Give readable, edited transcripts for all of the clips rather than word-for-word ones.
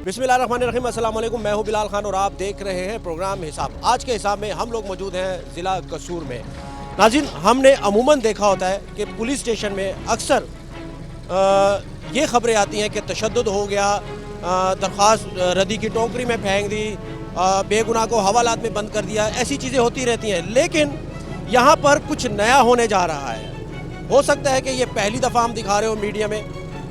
बिस्मिल्लाहिर्रहमानिर्रहीम, अस्सलाम वालेकुम। मैं हूं बिलाल खान और आप देख रहे हैं प्रोग्राम हिसाब। आज के हिसाब में हम लोग मौजूद हैं ज़िला कसूर में। नाज़रीन, हमने अमूमन देखा होता है कि पुलिस स्टेशन में अक्सर ये ख़बरें आती हैं कि तशद्दुद हो गया, दरख्वास्त रद्दी की टोकरी में फेंक दी, बेगुनाह को हवालात में बंद कर दिया, ऐसी चीज़ें होती रहती हैं। लेकिन यहाँ पर कुछ नया होने जा रहा है। हो सकता है कि ये पहली दफ़ा हम दिखा रहे हो मीडिया में,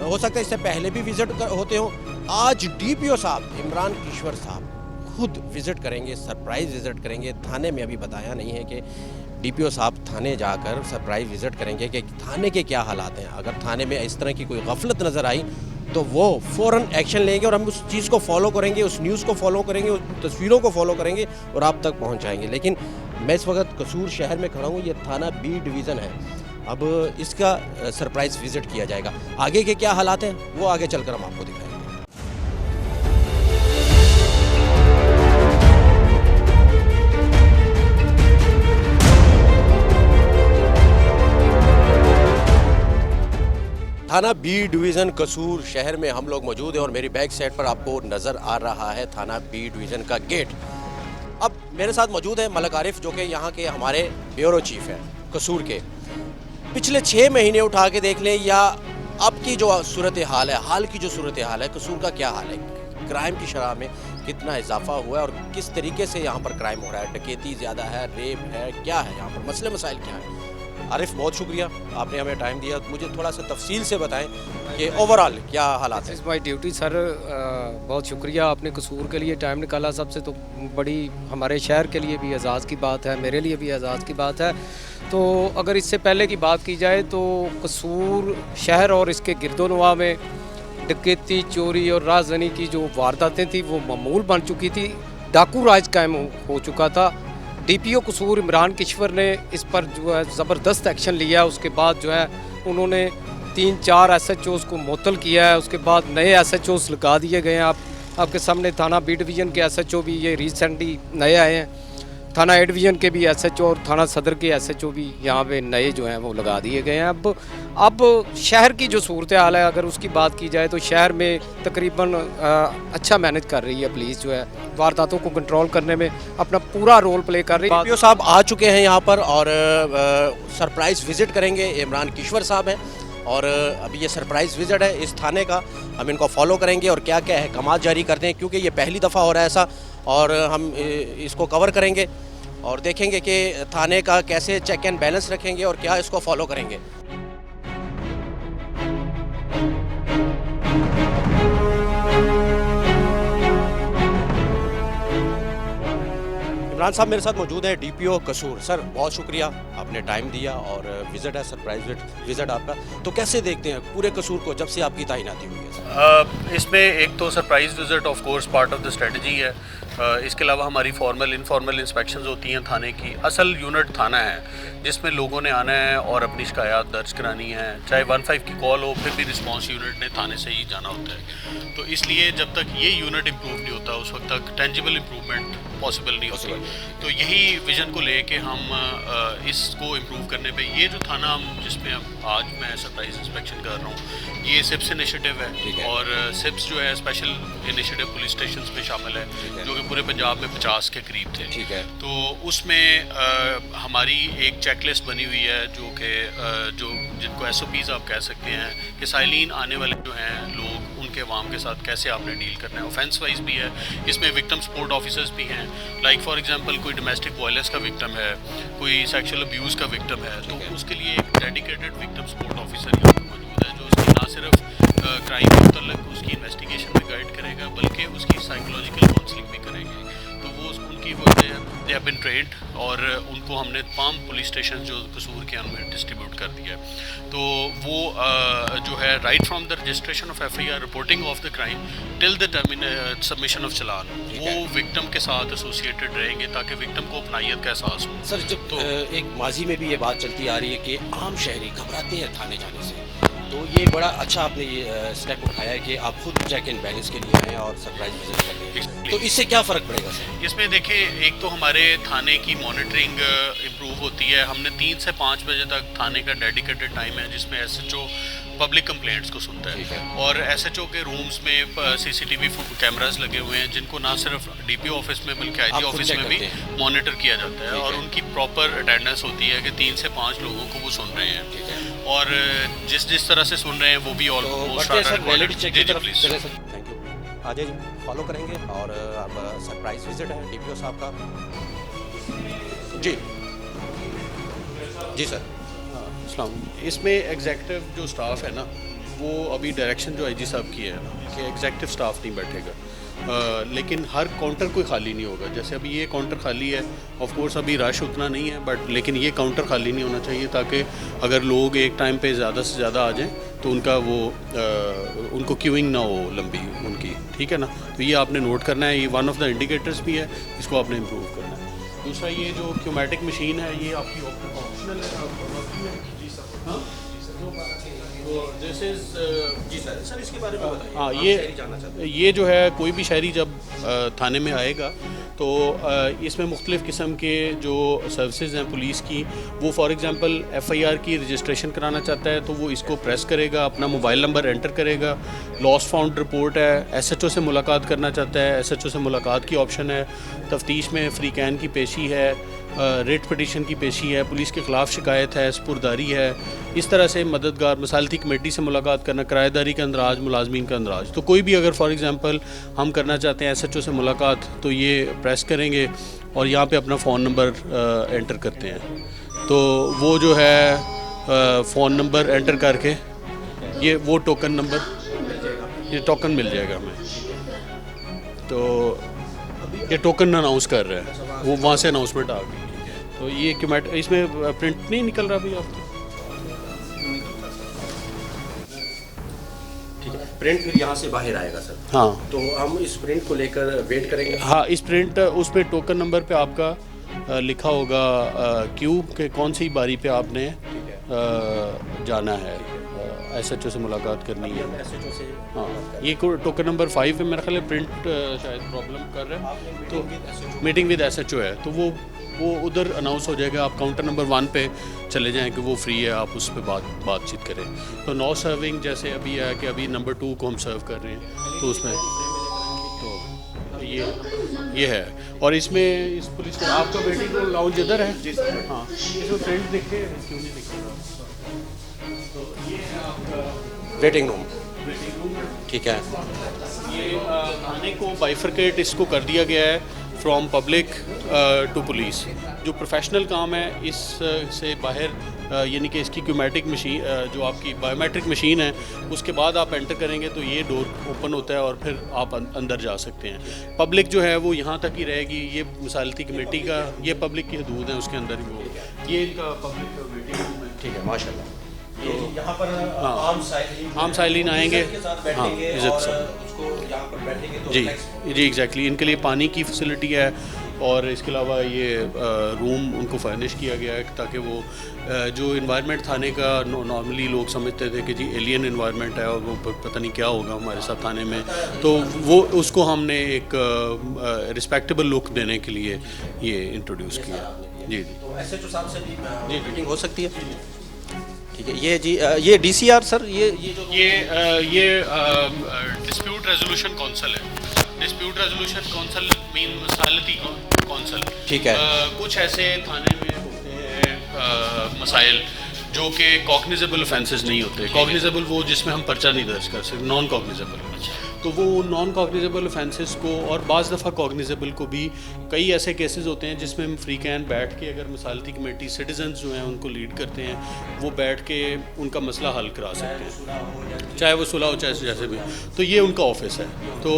हो सकता है इससे पहले भी विज़िट होते हो। आज डीपीओ साहब इमरान किश्वर साहब खुद विज़िट करेंगे, सरप्राइज़ विज़िट करेंगे थाने में। अभी बताया नहीं है कि डीपीओ साहब थाने जाकर सरप्राइज़ विज़िट करेंगे कि थाने के क्या हालात हैं। अगर थाने में इस तरह की कोई गफलत नज़र आई तो वो फ़ौरन एक्शन लेंगे और हम उस चीज़ को फॉलो करेंगे, उस न्यूज़ को फॉलो करेंगे, उस तस्वीरों को फॉलो करेंगे और आप तक पहुँचाएँगे। लेकिन मैं इस वक्त कसूर शहर में खड़ा हूँ। ये थाना बी डिवीज़न है। अब इसका सरप्राइज़ विज़िट किया जाएगा। आगे के क्या हालात हैं वो आगे चलकर हम आपको दिखाएंगे। थाना बी डिवीज़न कसूर शहर में हम लोग मौजूद हैं और मेरी बैक साइड पर आपको नज़र आ रहा है थाना बी डिवीज़न का गेट। अब मेरे साथ मौजूद है मलक आरिफ, जो कि यहाँ के हमारे ब्यूरो चीफ हैं कसूर के। पिछले 6 महीने उठा के देख लें या अब की जो सूरत हाल है, हाल की जो सूरत हाल है, कसूर का क्या हाल है, क्राइम की शरह में कितना इजाफा हुआ है और किस तरीके से यहाँ पर क्राइम हो रहा है, डकैती ज़्यादा है, रेप है, क्या है यहाँ पर मसले मसाइल क्या है। आरिफ, बहुत शुक्रिया आपने हमें टाइम दिया। मुझे थोड़ा सा तफसील से बताएं कि ओवरऑल क्या हालात है। Is my duty sir. बहुत शुक्रिया आपने कसूर के लिए टाइम निकाला। सबसे तो बड़ी हमारे शहर के लिए भी एजाज़ की बात है, मेरे लिए भी एजाज़ की बात है। तो अगर इससे पहले की बात की जाए तो कसूर शहर और इसके गिरदोनवा में डकैती, चोरी और राजधानी की जो वारदातें थी वो मामूल बन चुकी थी। डाकू राज कायम हो चुका था। डीपीओ कसूर इमरान किश्वर ने इस पर जो है ज़बरदस्त एक्शन लिया। उसके बाद जो है उन्होंने 3-4 SHOs को मुअत्तल किया है। उसके बाद नए SHOs लगा दिए गए हैं। आपके सामने थाना बी डिवीज़न के SHO भी ये रिसेंटली नए आए हैं। थाना ए डिवीज़न के भी SHO और थाना सदर के SHO भी यहाँ पे नए जो हैं वो लगा दिए गए हैं। अब शहर की जो सूरत हाल है, अगर उसकी बात की जाए तो शहर में तकरीबन अच्छा मैनेज कर रही है पुलिस, जो है वारदातों को कंट्रोल करने में अपना पूरा रोल प्ले कर रही है। डीपीओ साहब आ चुके हैं यहाँ पर और सरप्राइज़ विज़िट करेंगे। इमरान किश्वर साहब हैं और अभी ये सरप्राइज़ विज़िट है इस थाने का। हम इनको फॉलो करेंगे और क्या क्या अहकामात जारी करते हैं, क्योंकि ये पहली दफ़ा हो रहा है ऐसा, और हम इसको कवर करेंगे और देखेंगे कि थाने का कैसे चेक एंड बैलेंस रखेंगे और क्या इसको फॉलो करेंगे। इमरान साहब मेरे साथ मौजूद है डीपीओ कसूर। सर, बहुत शुक्रिया आपने टाइम दिया और विज़िट है, सरप्राइज विज़िट आपका। तो कैसे देखते हैं पूरे कसूर को जब से आपकी तैनाती हुई है? इसमें एक तो surprise visit of course part of the strategy है। इसके अलावा हमारी फॉर्मल इनफॉर्मल इंस्पेक्शंस होती हैं थाने की। असल यूनिट थाना है जिसमें लोगों ने आना है और अपनी शिकायत दर्ज करानी है। चाहे 15 की कॉल हो, फिर भी रिस्पांस यूनिट ने थाने से ही जाना होता है। तो इसलिए जब तक ये यूनिट इम्प्रूव नहीं होता उस वक्त तक टेंजिबल इम्प्रूवमेंट पॉसिबल नहीं होती। तो यही विज़न को लेके हम इसको इम्प्रूव करने पे ये जो थाना जिसमें आज मैं सरप्राइज इंस्पेक्शन कर रहा हूँ, ये सिप्स इनिशिएटिव है और सिप्स जो है स्पेशल इनिशिएटिव पुलिस स्टेशन में शामिल है, जो कि पूरे पंजाब में 50 के करीब थे। ठीक है। तो उसमें हमारी एक चेकलिस्ट बनी हुई है जो कि जो जिनको SOPs आप कह सकते हैं कि साइलिन आने वाले जो हैं लोग, उनके अवाम के साथ कैसे आपने डील करना है। ऑफेंस वाइज भी है, इसमें विक्टिम सपोर्ट ऑफिसर्स भी हैं। लाइक फॉर एग्जांपल कोई डोमेस्टिक वायलेंस का विक्टिम है, कोई सेक्सुअल अब्यूज़ का विक्टिम है, तो उसके लिए एक डेडिकेटेड विक्टिम सपोर्ट ऑफिसर यहाँ पर मौजूद है, जो उसकी ना सिर्फ क्राइम के मतलब उसकी इन्वेस्टिगेशन में गाइड करेगा बल्कि उसकी साइकोलॉजिकल काउंसलिंग भी करेंगे। तो वो उनकी दे हैव बीन ट्रेंड और उनको हमने तमाम पुलिस स्टेशन जो कसूर के अंदर डिस्ट्रीब्यूट कर दिया है। तो वो जो है right from the registration of FIR, reporting of the crime till the submission of challan, वो विक्टिम के साथ एसोसिएटेड रहेंगे ताकि विक्टिम को अपनायत का एहसास हो। सर, जब तो एक माजी में भी ये बात चलती आ रही है कि आम शहरी घबराते हैं थाने जाने से, तो ये बड़ा अच्छा आपने ये स्टेप उठाया है कि आप खुद चेक एंड बैलेंस के लिए आए और सरप्राइज विजिट कर रहे हैं। तो इससे क्या फ़र्क पड़ेगा सर? इसमें देखें, एक तो हमारे थाने की मॉनिटरिंग इम्प्रूव होती है। हमने 3 से 5 बजे तक थाने का डेडिकेटेड टाइम है जिसमें SHO पब्लिक कंप्लेंट्स को सुनता है। और एसएचओ के रूम्स में सीसीटीवी कैमरास लगे हुए हैं जिनको ना सिर्फ डीपीओ ऑफिस में बल्कि आईजी ऑफिस में भी मॉनिटर किया जाता है और उनकी प्रॉपर अटेंडेंस होती है कि 3 से 5 लोगों को वो सुन रहे हैं और जिस तरह से सुन रहे हैं वो भी almost please. Thank you. Ajay ji follow करेंगे और अब सरप्राइज विजिट है डीपीओ साहब का। जी जी सर। इसमें एग्जेक्टिव जो स्टाफ है ना वो अभी डायरेक्शन जो आईजी साहब की है ना कि एग्जेक्टिव स्टाफ नहीं बैठेगा, लेकिन हर काउंटर कोई खाली नहीं होगा। जैसे अभी ये काउंटर खाली है, ऑफ कोर्स अभी रश उतना नहीं है बट लेकिन ये काउंटर खाली नहीं होना चाहिए ताकि अगर लोग एक टाइम पे ज़्यादा से ज़्यादा आ जाएं तो उनका वो उनको क्यूइंग ना हो लंबी उनकी, ठीक है ना। तो ये आपने नोट करना है, ये वन ऑफ द इंडिकेटर्स भी है, इसको आपने इम्प्रूव करना है। दूसरा ये जो क्यूमेटिक मशीन है ये आपकी ऑप्शनल है। दिस इज जी सर। सर इसके बारे में बताइए। हाँ, ये जो है कोई भी शहरी जब थाने में आएगा तो इसमें मुख्तलिफ़ किस्म के जो सर्विसेज हैं पुलिस की, वो फॉर एग्ज़ाम्पल FIR की रजिस्ट्रेशन कराना चाहता है तो वो इसको प्रेस करेगा, अपना मोबाइल नंबर एंटर करेगा। लॉस्ट फाउंड रिपोर्ट है, SHO से मुलाकात करना चाहता है, SHO से मुलाकात की ऑप्शन है। तफ्तीश में फ्री कैन की पेशी है, रेट पटिशन की पेशी है, पुलिस के ख़िलाफ़ शिकायत है, स्पुरदारी है। इस तरह से मददगार मसालती कमेटी से मुलाकात करना, किराएदारी का अंदराज, मुलाजमीन का अंदराज। तो कोई भी अगर फॉर एग्ज़ाम्पल हम करना चाहते हैं SHO से मुलाकात तो ये प्रेस करेंगे और यहाँ पे अपना फ़ोन नंबर एंटर करते हैं तो वो जो है फ़ोन नंबर एंटर करके ये वो टोकन नंबर, ये टोकन मिल जाएगा हमें। तो ये टोकन अनाउंस कर रहा है, वो वहाँ से अनाउंसमेंट आ गई। तो ये क्यूमेट इसमें प्रिंट नहीं निकल रहा अभी आपको? ठीक है, प्रिंट फिर यहाँ से बाहर आएगा सर। हाँ, तो हम इस प्रिंट को लेकर वेट करेंगे। हाँ, इस प्रिंट उस पर टोकन नंबर पे आपका लिखा होगा क्यू के कौन सी बारी पे आपने जाना है, SHO से मुलाकात करनी है। SHO से हाँ, ये टोकन नंबर 5 है मेरा ख्याल है। प्रिंट शायद प्रॉब्लम कर रहा है तो मीटिंग विद SHO है तो वो उधर अनाउंस हो जाएगा। आप काउंटर नंबर 1 पे चले जाएं कि वो फ्री है, आप उस पर बातचीत करें। तो नो सर्विंग जैसे अभी है कि अभी नंबर 2 को हम सर्व कर रहे हैं तो उसमें तो ये है। और इसमें इस पुलिस का आपका वेटिंग रूम लाउंज इधर है। हाँ, इसमें प्रिंट दिखे क्यों नहीं दिख रहा? तो ये है आपका वेटिंग रूम। ठीक है, ये थाने को बाइफरकेट इसको कर दिया गया है फ्रॉम पब्लिक टू पुलिस। जो प्रोफेशनल काम है इस से बाहर यानी कि इसकी क्यूमेटिक मशीन जो आपकी बायोमेट्रिक मशीन है उसके बाद आप एंटर करेंगे तो ये डोर ओपन होता है और फिर आप अंदर जा सकते हैं। पब्लिक जो है वो यहाँ तक ही रहेगी। ये मसालती कमेटी का ये पब्लिक की हदूद है, उसके अंदर ही वो ये इनका पब्लिक का वेटिंग रूम है। ठीक है, माशाल्लाह। तो यहाँ पर आम साइलिन आएंगे, हाँ, इज्जत से उसको यहाँ पर बैठेंगे तो जी एग्जैक्टली। इनके लिए पानी की फैसिलिटी है और इसके अलावा ये रूम उनको फर्निश किया गया है ताकि वो जो इन्वायरमेंट थाने का नॉर्मली लोग समझते थे कि जी एलियन इन्वायरमेंट है और वो पता नहीं क्या होगा हमारे साथ थाने में, तो वो उसको हमने एक रिस्पेक्टेबल लुक देने के लिए ये इंट्रोड्यूस किया। जी तो SHO साहब से भी मीटिंग हो सकती है। ठीक है, ये जी ये DCR सर ये डिस्प्यूट रेजोल्यूशन काउंसिल है। डिस्प्यूट रेजोल्यूशन काउंसिल मीन मसालती काउंसिल। ठीक है। कुछ ऐसे थाने में होते हैं मसाइल जो कि कॉग्निजेबल ऑफेंसेस नहीं होते। कॉग्निजेबल वो जिसमें हम पर्चा नहीं दर्ज कर सकते, नॉन कॉग्निजेबल। तो वो नॉन कॉग्निजेबल ऑफेंसेस को और बाज़ दफ़ा कॉग्निजेबल को भी कई ऐसे केसेस होते हैं जिसमें हम फ्री कैन बैठ के अगर मसालती कमेटी सिटीजन्स जो हैं उनको लीड करते हैं वो बैठ के उनका मसला हल करा सकते हैं, चाहे वो सुलह हो चाहे जैसे भी। तो ये उनका ऑफिस है। तो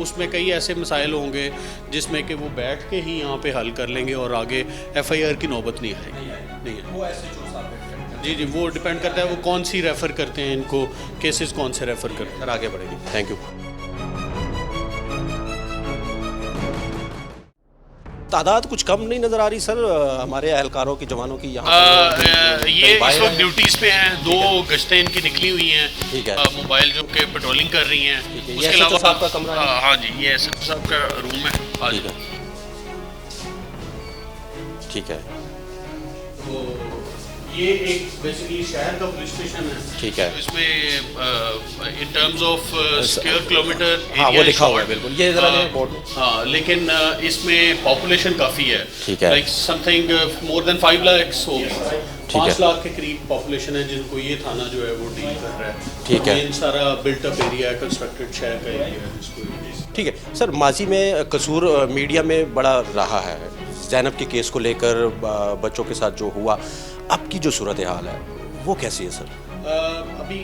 उसमें कई ऐसे मसाइल होंगे जिसमें कि वो बैठ के ही यहाँ पे हल कर लेंगे और आगे FIR की नौबत नहीं आएगी। नहीं है जी, वो डिपेंड करता है वो कौन सी रेफ़र करते हैं, इनको केसेस कौन से रेफ़र करते हैं। आगे बढ़ेंगे। Thank you. तादाद कुछ कम नहीं नज़र आ रही सर हमारे अहलकारों की, जवानों की यहाँ ये इस वक्त ड्यूटीज़ पे हैं। 2 गश्तें इनकी निकली हुई हैं। ठीक है। मोबाइल जो के पेट्रोलिंग कर रही हैं। उसके अलावा साहब का कमरा है। हाँ जी, ये SHO साहब का रूम है। ठीक है, ठीक है। तो ये एक बेसिकली शहर का पुलिस स्टेशन है। ठीक है। तो इसमें in terms of square kilometre हाँ वो लिखा हुआ है बिल्कुल, ये जरा बोर्ड। हाँ, लेकिन इसमें पॉपुलेशन काफ़ी है। ठीक है। Like something more than 5 lakh होगी। ठीक है। 5 लाख के करीब पॉपुलेशन है जिनको ये थाना जो है वो डील कर रहा है। ठीक है। ये सारा बिल्ट अप एरिया है, कंस्ट्रक्टेड शहर का एरिया है जिसको। ठीक है सर, माजी में कसूर मीडिया में बड़ा रहा है, ज़ैनब के केस को लेकर बच्चों के साथ जो हुआ, अब की जो सूरत हाल है वो कैसी है सर? अभी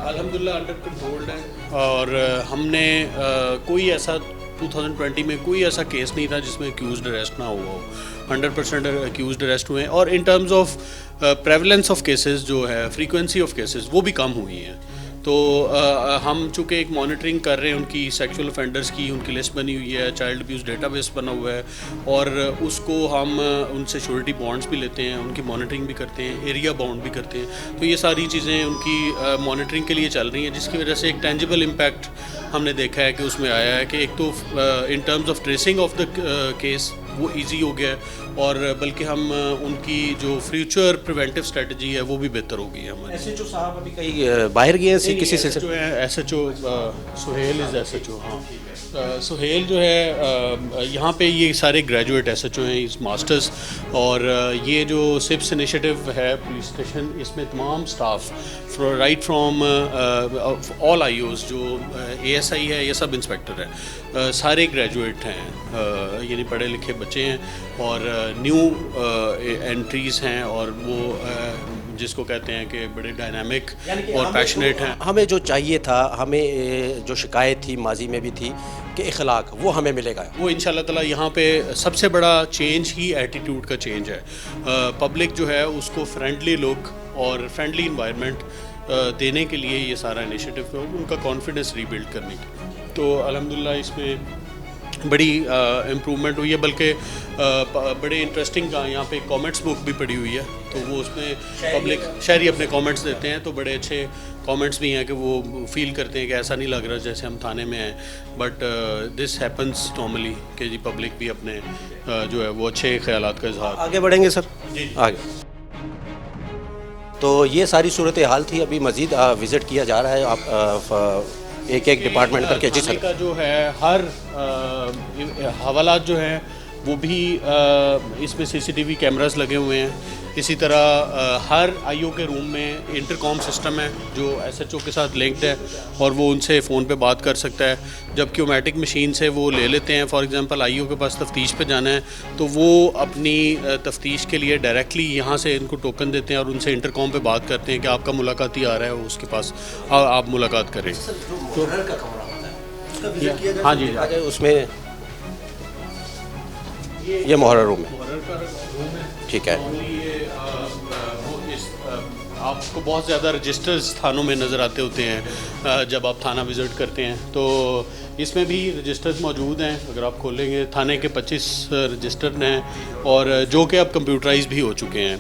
अल्हम्दुलिल्लाह अंडर कंट्रोल्ड है और हमने कोई ऐसा 2020 में कोई ऐसा केस नहीं था जिसमें अक्यूज्ड अरेस्ट ना हुआ हो। 100% अक्यूज्ड अरेस्ट हुए हैं और in terms of prevalence of cases जो है, फ्रीक्वेंसी ऑफ केसेस वो भी कम हुई हैं। तो हम चूँकि एक मॉनिटरिंग कर रहे हैं उनकी सेक्सुअल ऑफेंडर्स की, उनकी लिस्ट बनी हुई है, चाइल्ड अब्यूज़ डेटाबेस बना हुआ है और उसको हम उनसे श्योरिटी बॉन्ड्स भी लेते हैं, उनकी मॉनिटरिंग भी करते हैं, एरिया बाउंड भी करते हैं। तो ये सारी चीज़ें उनकी मॉनिटरिंग के लिए चल रही हैं, जिसकी वजह से एक टेंजिबल इम्पैक्ट हमने देखा है कि उसमें आया है कि एक तो in terms of tracing of the case वो इजी हो गया है और बल्कि हम उनकी जो फ्यूचर प्रिवेंटिव स्ट्रेटजी है वो भी बेहतर हो गई है हमारी। एसएचओ साहब अभी कहीं बाहर गए हैं किसी से? जो है एसएचओ सुहेल इज़ एसएचओ। हाँ, सुहेल जो है यहाँ पे ये सारे ग्रेजुएट एसएचओ हैं, इस मास्टर्स, और ये जो सिप्स इनिशिएटिव है पुलिस स्टेशन, इसमें तमाम स्टाफ राइट फ्रॉम ऑल आईओज़, जो एएसआई है या सब इंस्पेक्टर है, सारे ग्रेजुएट हैं, यानी पढ़े लिखे बच्चे हैं और न्यू एंट्रीज़ हैं और वो जिसको कहते हैं कि बड़े डायनामिक और पैशनेट हैं। हमें जो चाहिए था, हमें जो शिकायत थी माजी में भी थी कि इखलाक, वो हमें मिलेगा। वो इंशाल्लाह ताला यहाँ पे सबसे बड़ा चेंज ही एटीट्यूड का चेंज है। पब्लिक जो है उसको फ्रेंडली लुक और फ्रेंडली इन्वायरमेंट देने के लिए ये सारा इनिशिएटिव है, उनका कॉन्फिडेंस रीबिल्ड करने के। तो अल्हम्दुलिल्लाह इसमें बड़ी इम्प्रूवमेंट हुई है, बल्कि बड़े इंटरेस्टिंग यहाँ पे कमेंट्स बुक भी पड़ी हुई है, तो वो उसमें पब्लिक शहरी अपने कमेंट्स देते हैं, तो बड़े अच्छे कमेंट्स भी हैं कि वो फील करते हैं कि ऐसा नहीं लग रहा जैसे हम थाने में हैं, बट दिस हैपन्स नॉर्मली कि जी पब्लिक भी अपने जो है वो अच्छे ख्यालात का इजहार। आगे बढ़ेंगे सर जी आगे। तो ये सारी सूरत हाल थी, अभी मज़ीद विज़िट किया जा रहा है, आप एक एक डिपार्टमेंट करके। जी सर। का जो है हर हवालात जो हैं वो भी इसमें सीसीटीवी कैमरास लगे हुए हैं। इसी तरह हर आईओ के रूम में इंटरकॉम सिस्टम है जो एसएचओ के साथ लिंक्ड है और वो उनसे फ़ोन पे बात कर सकता है। जब क्यूमेटिक मशीन से वो ले लेते हैं, फॉर एग्जांपल आईओ के पास तफ्तीश पे जाना है, तो वो अपनी तफ्तीश के लिए डायरेक्टली यहाँ से इनको टोकन देते हैं और उनसे इंटरकॉम पे बात करते हैं कि आपका मुलाकाती आ रहा है, उसके पास आप मुलाकात करें। तो हाँ जी, उसमें ये मोहर्रर रूम है। ठीक है। आपको बहुत ज़्यादा रजिस्टर्स थानों में नज़र आते होते हैं जब आप थाना विज़िट करते हैं, तो इसमें भी रजिस्टर्स मौजूद हैं। अगर आप खोलेंगे थाने के 25 रजिस्टर हैं और जो कि अब कंप्यूटराइज भी हो चुके हैं।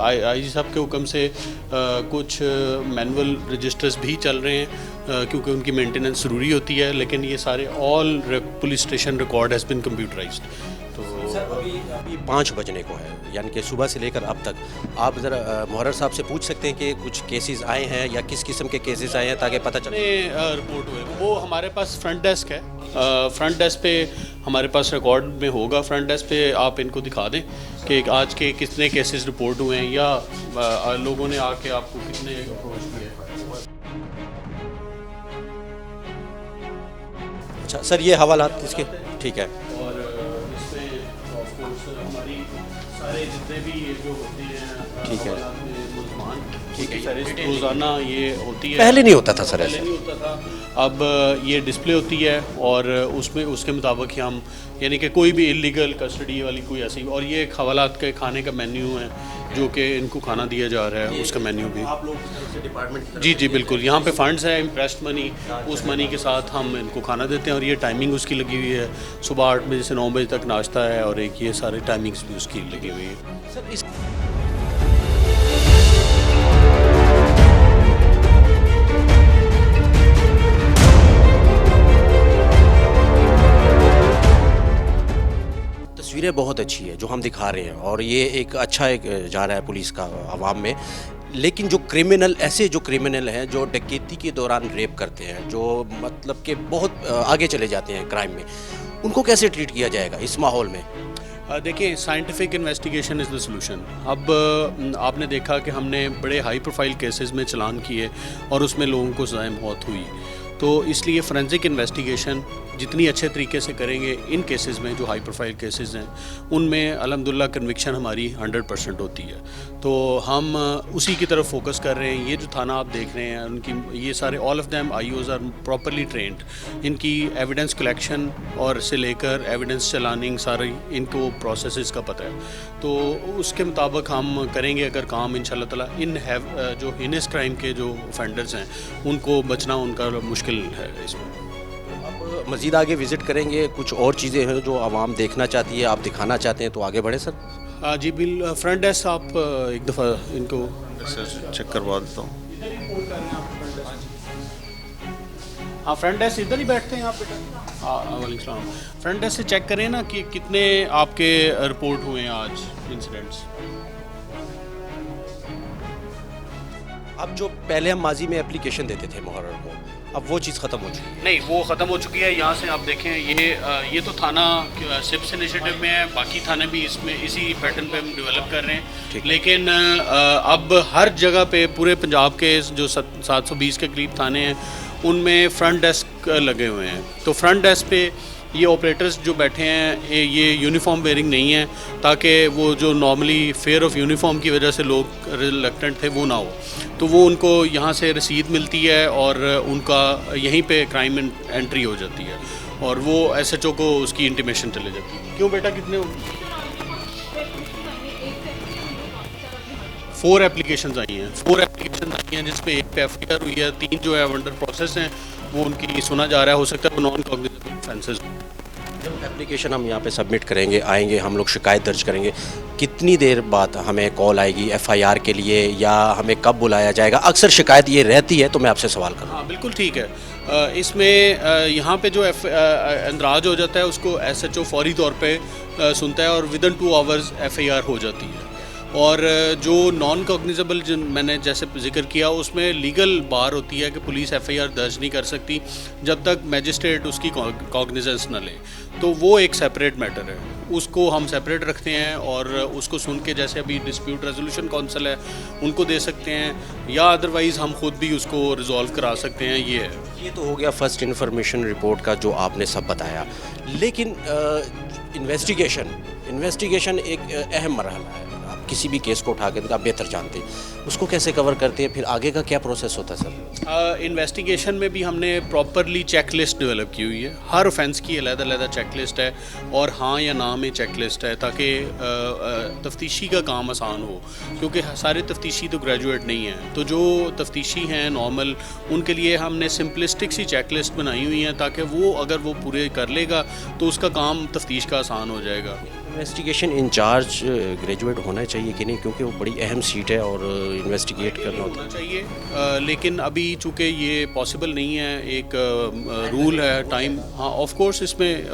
आई साहब के हुक्म से कुछ मैनुअल रजिस्टर्स भी चल रहे हैं क्योंकि उनकी मेंटेनेंस ज़रूरी होती है, लेकिन ये सारे all police station record has been computerised. तो सर अभी 5 बजने को है, यानी कि सुबह से लेकर अब तक आप ज़रा मोहर्रर साहब से पूछ सकते हैं कि कुछ केसेस आए हैं या किस किस्म के केसेस आए हैं, ताकि पता चले। रिपोर्ट हुए वो हमारे पास फ्रंट डेस्क है, फ्रंट डेस्क पे हमारे पास रिकॉर्ड में होगा। फ्रंट डेस्क पे आप इनको दिखा दें कि आज के कितने केसेस रिपोर्ट हुए हैं या लोगों ने आके आपको कितने अप्रोच किए। अच्छा सर, ये हवालात इसके ठीक है। और इसमें ऑफ कोर्स हमारी सारे जितने भी जो होते हैं ठीक है, मुल्ज़मान, ठीक है, रोज़ाना ये होती है। पहले नहीं होता था सर, पहले नहीं होता था, अब ये डिस्प्ले होती है और उसमें उसके मुताबिक हम यानी कि कोई भी इलीगल कस्टडी वाली कोई ऐसी, और ये एक हवालात के खाने का मेन्यू है जो कि इनको खाना दिया जा रहा है, उसका मेन्यू भी आप लोग डिपार्टमेंट। जी जी बिल्कुल, यहाँ पे फंड्स है इम्प्रेस्ड मनी, उस मनी के साथ हम इनको खाना देते हैं और ये टाइमिंग उसकी लगी हुई है, सुबह 8 बजे से 9 बजे तक नाश्ता है और एक ये सारे टाइमिंग्स भी उसकी लगी हुई है। सर इस तस्वीरें बहुत अच्छी है जो हम दिखा रहे हैं और ये एक अच्छा एक जा रहा है पुलिस का आवाम में। लेकिन जो क्रिमिनल हैं जो डकैती के दौरान रेप करते हैं, जो मतलब कि बहुत आगे चले जाते हैं क्राइम में, उनको कैसे ट्रीट किया जाएगा इस माहौल में? देखिए, scientific investigation is the solution. अब आपने देखा कि हमने बड़े हाई प्रोफाइल केसेस में चालान किए और उसमें लोगों को सज़ाए मौत हुई। तो इसलिए फोरेंसिक इन्वेस्टिगेशन जितनी अच्छे तरीके से करेंगे इन केसेस में, जो हाई प्रोफाइल केसेस हैं, उनमें अल्हम्दुलिल्लाह कन्विक्शन हमारी 100% होती है। तो हम उसी की तरफ फोकस कर रहे हैं। ये जो थाना आप देख रहे हैं, उनकी ये सारे all of them IOs are properly trained. इनकी एविडेंस कलेक्शन और से लेकर एविडेंस चलानिंग सारी इनको प्रोसेसेस का पता है। तो उसके मुताबिक हम करेंगे अगर काम इंशाल्लाह ताला। जो हिनेस क्राइम के जो ऑफेंडर्स हैं उनको बचना उनका मुश्किल है इसमें। अब मज़ीद आगे विज़िट करेंगे, कुछ और चीज़ें हैं जो आवाम देखना चाहती है, आप दिखाना चाहते हैं, तो आगे बढ़े सर। जी बिल फ्रंट डेस्क आप एक दफ़ा इनको चेक करवा देता हूँ। हाँ, फ्रंट डेस्क इधर ही बैठते हैं आप बेटा। वालेकुम। फ्रंट डेस्क से चेक करें ना कि कितने आपके रिपोर्ट हुए हैं आज इंसिडेंट्स। अब जो पहले हम माजी में एप्लीकेशन देते थे मुहर्रर को, अब वो चीज़ ख़त्म हो चुकी है। नहीं, वो ख़त्म हो चुकी है। यहाँ से आप देखें, ये तो थाना सिप्स इनिशिएटिव में है, बाकी थाने भी इसमें इसी पैटर्न पे हम डेवलप कर रहे हैं। लेकिन अब हर जगह पे पूरे पंजाब के जो 720 के करीब थाने हैं उनमें फ्रंट डेस्क लगे हुए हैं। तो फ्रंट डेस्क पे ये ऑपरेटर्स जो बैठे हैं ये यूनिफॉर्म वेयरिंग नहीं है, ताकि वो जो नॉर्मली फेयर ऑफ यूनिफॉर्म की वजह से लोग रिलक्टेंट थे वो ना हो। तो वो उनको यहाँ से रसीद मिलती है और उनका यहीं पे क्राइम एंट्री हो जाती है और वो एसएचओ को उसकी इंटीमेशन चले जाती है। क्यों बेटा, कितने 4 एप्लीकेशंस आई हैं। 4 एप्लीकेशंस आई हैं जिसपे एक पे एफआईआर हुई है, 3 जो है अंडर प्रोसेस हैं, वो उनकी सुना जा रहा है। हो सकता है वो नॉन कॉग्निजेबल ऑफेंसेस। जब एप्लीकेशन हम यहाँ पे सबमिट करेंगे, आएंगे, हम लोग शिकायत दर्ज करेंगे, कितनी देर बाद हमें कॉल आएगी एफआईआर के लिए या हमें कब बुलाया जाएगा? अक्सर शिकायत ये रहती है, तो मैं आपसे सवाल करूँ। हाँ बिल्कुल ठीक है। इसमें यहाँ पे जो अंदराज हो जाता है उसको एसएचओ फौरी तौर पे सुनता है और विदिन 2 आवर्स एफआईआर हो जाती है। और जो नॉन कॉग्निजेबल जो मैंने जैसे जिक्र किया, उसमें लीगल बार होती है कि पुलिस एफआईआर दर्ज नहीं कर सकती जब तक मैजिस्ट्रेट उसकी कॉग्निजेंस न ले। तो वो एक सेपरेट मैटर है, उसको हम सेपरेट रखते हैं और उसको सुन के, जैसे अभी डिस्प्यूट रेजोल्यूशन काउंसिल है, उनको दे सकते हैं या अदरवाइज़ हम खुद भी उसको रिजॉल्व करा सकते हैं। ये तो हो गया फर्स्ट इन्फॉर्मेशन रिपोर्ट का जो आपने सब बताया। लेकिन इन्वेस्टिगेशन एक अहम मरहला है। आप किसी भी केस को उठा के आप बेहतर जानते हैं, उसको कैसे कवर करते हैं, फिर आगे का क्या प्रोसेस होता है सर? इन्वेस्टिगेशन में भी हमने प्रॉपरली चेक लिस्ट डेवलप की हुई है। हर ऑफेंस की अलग-अलग चेक लिस्ट है और हाँ या ना में चेक लिस्ट है, ताकि तफ्तीशी का काम आसान हो, क्योंकि सारे तफ्तीशी तो ग्रेजुएट नहीं हैं। तो जो तफ्तीशी हैं नॉर्मल, उनके लिए हमने सिंपलिस्टिक सी चेक लिस्ट बनाई हुई है, ताकि वो अगर वो पूरे कर लेगा तो उसका काम तफ्तीश का आसान हो जाएगा। इन्वेस्टिगेशन इंचार्ज ग्रेजुएट होना चाहिए कि नहीं, क्योंकि वो बड़ी अहम सीट है और इन्वेस्टिगेट करना होता चाहिए। लेकिन अभी चूँकि ये पॉसिबल नहीं है, एक रूल है टाइम। हाँ ऑफ कोर्स इसमें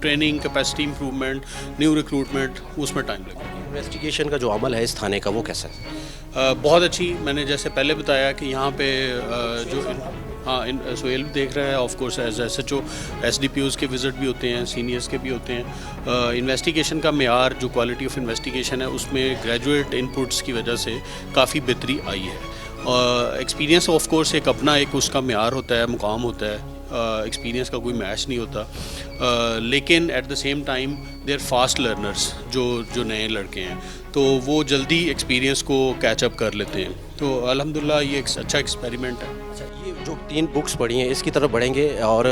training, capacity improvement, new recruitment, उसमें टाइम लगेगा। इन्वेस्टिगेशन का जो अमल है इस थाने का, वो कैसा है? बहुत अच्छी। मैंने जैसे पहले बताया कि यहाँ पे सोहेल देख रहा है, ऑफ कोर्स एज एसएचओ, एसडीपीओज़ के विज़िट भी होते हैं, सीनियर्स के भी होते हैं। इन्वेस्टिगेशन का मेयार, जो क्वालिटी ऑफ इन्वेस्टिगेशन है, उसमें ग्रेजुएट इनपुट्स की वजह से काफ़ी बेहतरी आई है। एक्सपीरियंस ऑफ कोर्स एक अपना एक उसका मेयार होता है, मुकाम होता है, एक्सपीरियंस का कोई मैच नहीं होता। लेकिन at the same time there fast learners, जो नए लड़के हैं, तो वो जल्दी एक्सपीरियंस को कैचअप कर लेते हैं। तो अल्हम्दुलिल्लाह ये एक अच्छा एक्सपेरिमेंट है। ये जो 3 बुक्स पढ़ी हैं इसकी तरफ बढ़ेंगे और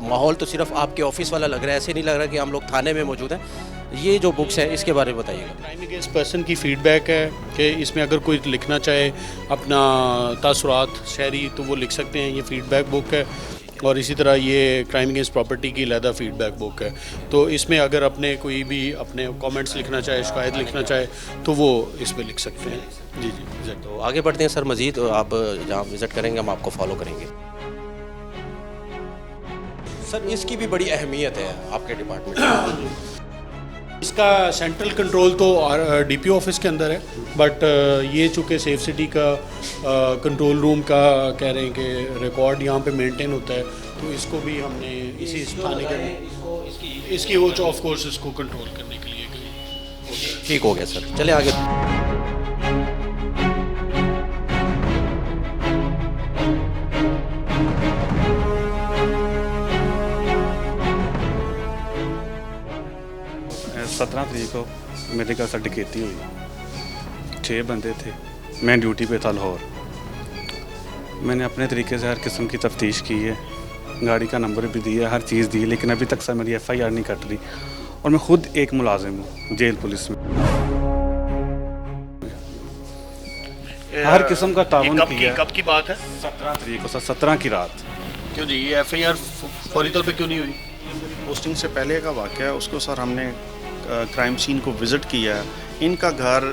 माहौल तो सिर्फ आपके ऑफिस वाला लग रहा है, ऐसे नहीं लग रहा कि हम लोग थाने में मौजूद हैं। ये जो बुक्स हैं इसके बारे में बताइएगा। क्राइम अगेंस्ट पर्सन की फ़ीडबैक है कि इसमें अगर कोई लिखना चाहे अपना तासुरात शहरी, तो वो लिख सकते हैं। ये फ़ीडबैक बुक है। और इसी तरह ये क्राइम अगेंस्ट प्रॉपर्टी की अलहदा फ़ीडबैक बुक है। तो इसमें अगर अपने कोई भी अपने कमेंट्स लिखना चाहे, शिकायत लिखना चाहे, तो वो इस पर लिख सकते हैं। जी जी। तो आगे बढ़ते हैं सर, मज़ीद आप जहाँ विज़िट करेंगे हम आपको फॉलो करेंगे। सर इसकी भी बड़ी अहमियत है आपके डिपार्टमेंट में। इसका सेंट्रल कंट्रोल तो डीपीओ ऑफिस के अंदर है, बट ये चूँकि सेफ सिटी का कंट्रोल रूम का कह रहे हैं कि रिकॉर्ड यहाँ पे मेंटेन होता है, तो इसको भी हमने इसी थाने के इसकी वो ऑफ कोर्स इसको कंट्रोल करने के लिए गई। ठीक हो गया सर, चले आगे। सत्रह तरीक को मेरे घर से डकैती हुई। 6 बंदे थे, मैं ड्यूटी पे था लाहौर। मैंने अपने तरीके से हर किस्म की तफ्तीश की है, गाड़ी का नंबर भी दिया, हर चीज़ दी, लेकिन अभी तक सर मेरी FIR नहीं कट रही। और मैं खुद एक मुलाजिम हूँ जेल पुलिस में। हर किस्म का ताउन किया। कब की बात है? 17 तरीक को सर, 17 की रात। क्यों जी, ये FIR फौरी तौर पे क्यों नहीं हुई? पोस्टिंग से पहले का वाक़या है, उसको सर हमने क्राइम सीन को विज़िट किया है। इनका घर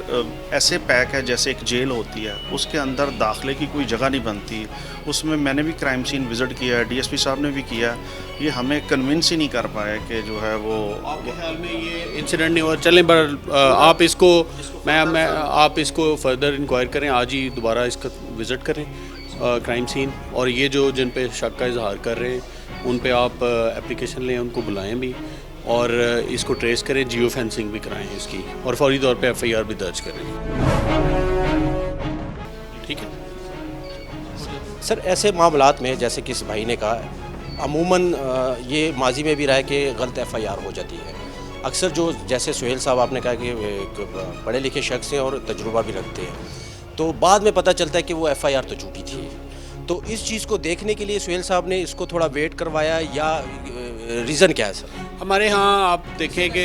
ऐसे पैक है जैसे एक जेल होती है, उसके अंदर दाखिले की कोई जगह नहीं बनती। उसमें मैंने भी क्राइम सीन विज़िट किया है, DSP साहब ने भी किया। ये हमें कन्विंस ही नहीं कर पाए कि जो है वो आपके ख्याल में ये इंसिडेंट नहीं हुआ? चलें, पर आप इसको मैं आप इसको फर्दर इंक्वायर करें, आज ही दोबारा इसका विज़िट करें क्राइम सीन, और ये जो जिन पे शक का इजहार कर रहे हैं उन पे आप एप्लीकेशन लें, उनको बुलाएं भी, और इसको ट्रेस करें, जियो फेंसिंग भी कराएं इसकी, और फौरी तौर पे FIR भी दर्ज करें। ठीक है सर, ऐसे मामलात में जैसे कि इस भाई ने कहा, अमूमन ये माजी में भी रहा है कि गलत FIR हो जाती है। अक्सर जो जैसे सुहेल साहब आपने कहा कि एक पढ़े लिखे शख्स हैं और तजुर्बा भी रखते हैं, तो बाद में पता चलता है कि वो FIR तो झूठी थी। तो इस चीज़ को देखने के लिए सुहेल साहब ने इसको थोड़ा वेट करवाया, या रीज़न क्या है सर? हमारे यहाँ आप देखें कि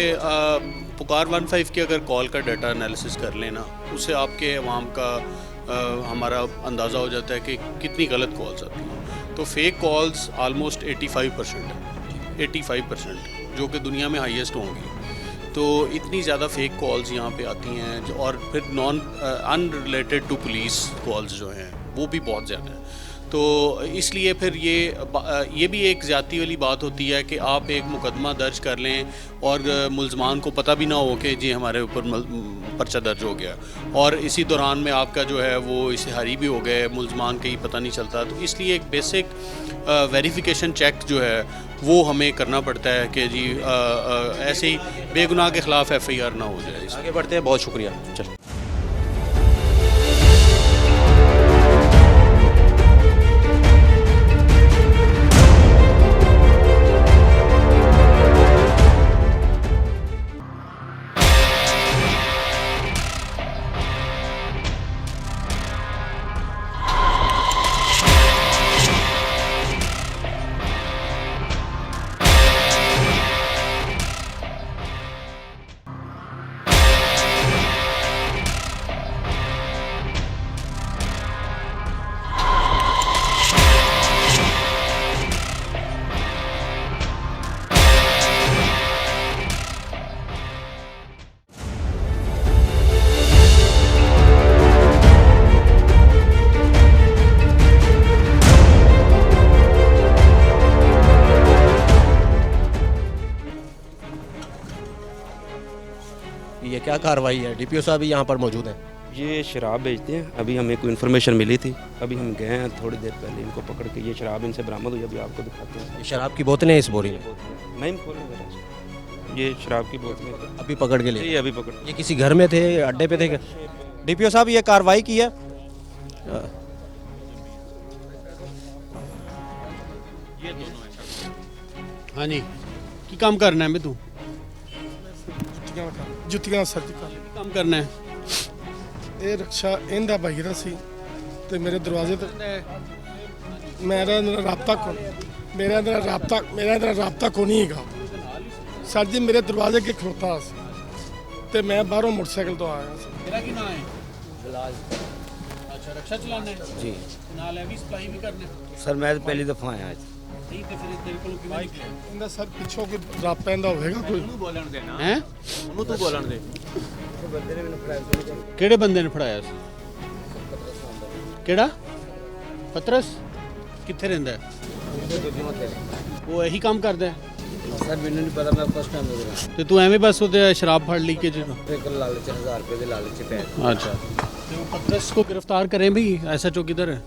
पुकार 15 की अगर कॉल का डाटा एनालिसिस कर लेना, उससे आपके अवाम का हमारा अंदाज़ा हो जाता है कि कितनी गलत कॉल्स आती हैं। तो फेक कॉल्स आलमोस्ट 85% है, 85%, जो कि दुनिया में हाईएस्ट होंगी। तो इतनी ज़्यादा फेक कॉल्स यहाँ पे आती हैं, और फिर अनरिलेटेड टू पुलिस कॉल्स जो हैं वो भी बहुत ज़्यादा है। तो इसलिए फिर ये भी एक ज़्यादती वाली बात होती है कि आप एक मुकदमा दर्ज कर लें और मुल्ज़मान को पता भी ना हो कि जी हमारे ऊपर पर्चा दर्ज हो गया, और इसी दौरान में आपका जो है वो इश्तिहारी भी हो गए, मुल्ज़मान का ही पता नहीं चलता। तो इसलिए एक बेसिक वेरिफिकेशन चेक जो है वो हमें करना पड़ता है कि जी ऐसे ही बेगुनाह के ख़िलाफ़ FIR ना हो जाए। आगे बढ़ते हैं, बहुत शुक्रिया। चल ये क्या कार्रवाई है? DPO साहब भी यहाँ पर मौजूद हैं। ये शराब बेचते हैं। अभी हमें कोई इन्फॉर्मेशन मिली थी, अभी हम गए हैं थोड़ी देर पहले, इनको पकड़ के ये शराब इनसे बरामद हुई। अभी आपको दिखाते हैं। ये शराब की बोतलें हैं इस बोरी में? नहीं खोलेंगे, ये शराब की बोतलें अभी पकड़ के लिए? ये अभी पकड़। ये किसी घर में थे, अड्डे पे थे क्या? DPO साहब ये कार्रवाई की है? ये दोनों हाँ जी, की काम करना है मैं तू ਜੁੱਤੀਆਂ ਸਰਜੀਕਲ काम करना है? ਇਹ ਰਕਸ਼ਾ ਇਹਦਾ ਭਾਈ ਦਾ ਸੀ ਤੇ ਮੇਰੇ ਦਰਵਾਜ਼ੇ ਤੇ ਮੇਰਾ ਨਾਲ ਰਾਬਤਾ ਕੋ ਨਹੀਂ ਹੈਗਾ ਸਰ ਜੀ। ਮੇਰੇ ਦਰਵਾਜ਼ੇ ਕੇ ਖਲੋਤਾ ਸੀ ਤੇ ਮੈਂ ਬਾਹਰੋਂ ਮੋਟਰਸਾਈਕਲ ਤੋਂ ਆਇਆ ਸੀ। तेरा की नाम है? बिलाल। अच्छा, रक्षा चलाना है जी? नाल है भी सप्लाई भी करना है? सर मैं तो पहली दफ़ा आया आज। ठीक है, फिर तेरे को किवें निकले? ਇਹਦਾ ਸਰ ਪਿੱਛੋਂ ਕੋਈ ਰਾਪਾ ਇਹਦਾ ਹੋਵੇਗਾ ਕੋਈ? ਉਹਨੂੰ ਬੋਲਣ ਦੇ ਨਾ ਹੈ, ਉਹਨੂੰ ਤੂੰ ਬੋਲਣ ਦੇ। ਕਿਹੜੇ ਬੰਦੇ ਨੇ ਫੜਾਇਆ ਸੀ? ਕਿਹੜਾ ਪਤਰਸ? ਕਿੱਥੇ ਰਹਿੰਦਾ ਹੈ? ਉਹ ਇਹੀ ਕੰਮ ਕਰਦਾ ਹੈ? सर मैंने नहीं पता, मैं फर्स्ट टाइम देख रहा ਤੇ ਤੂੰ ਐਵੇਂ ਬਸ ਉਹਦੇ ਸ਼ਰਾਬ ਫੜ ਲਈ ਕਿ ਜੀ एक लालच 1000 रुपए के लालच पे अच्छा ਤੇ ਉਹ ਪਤਰਸ को गिरफ्तार करें भाई ऐसा चो किधर है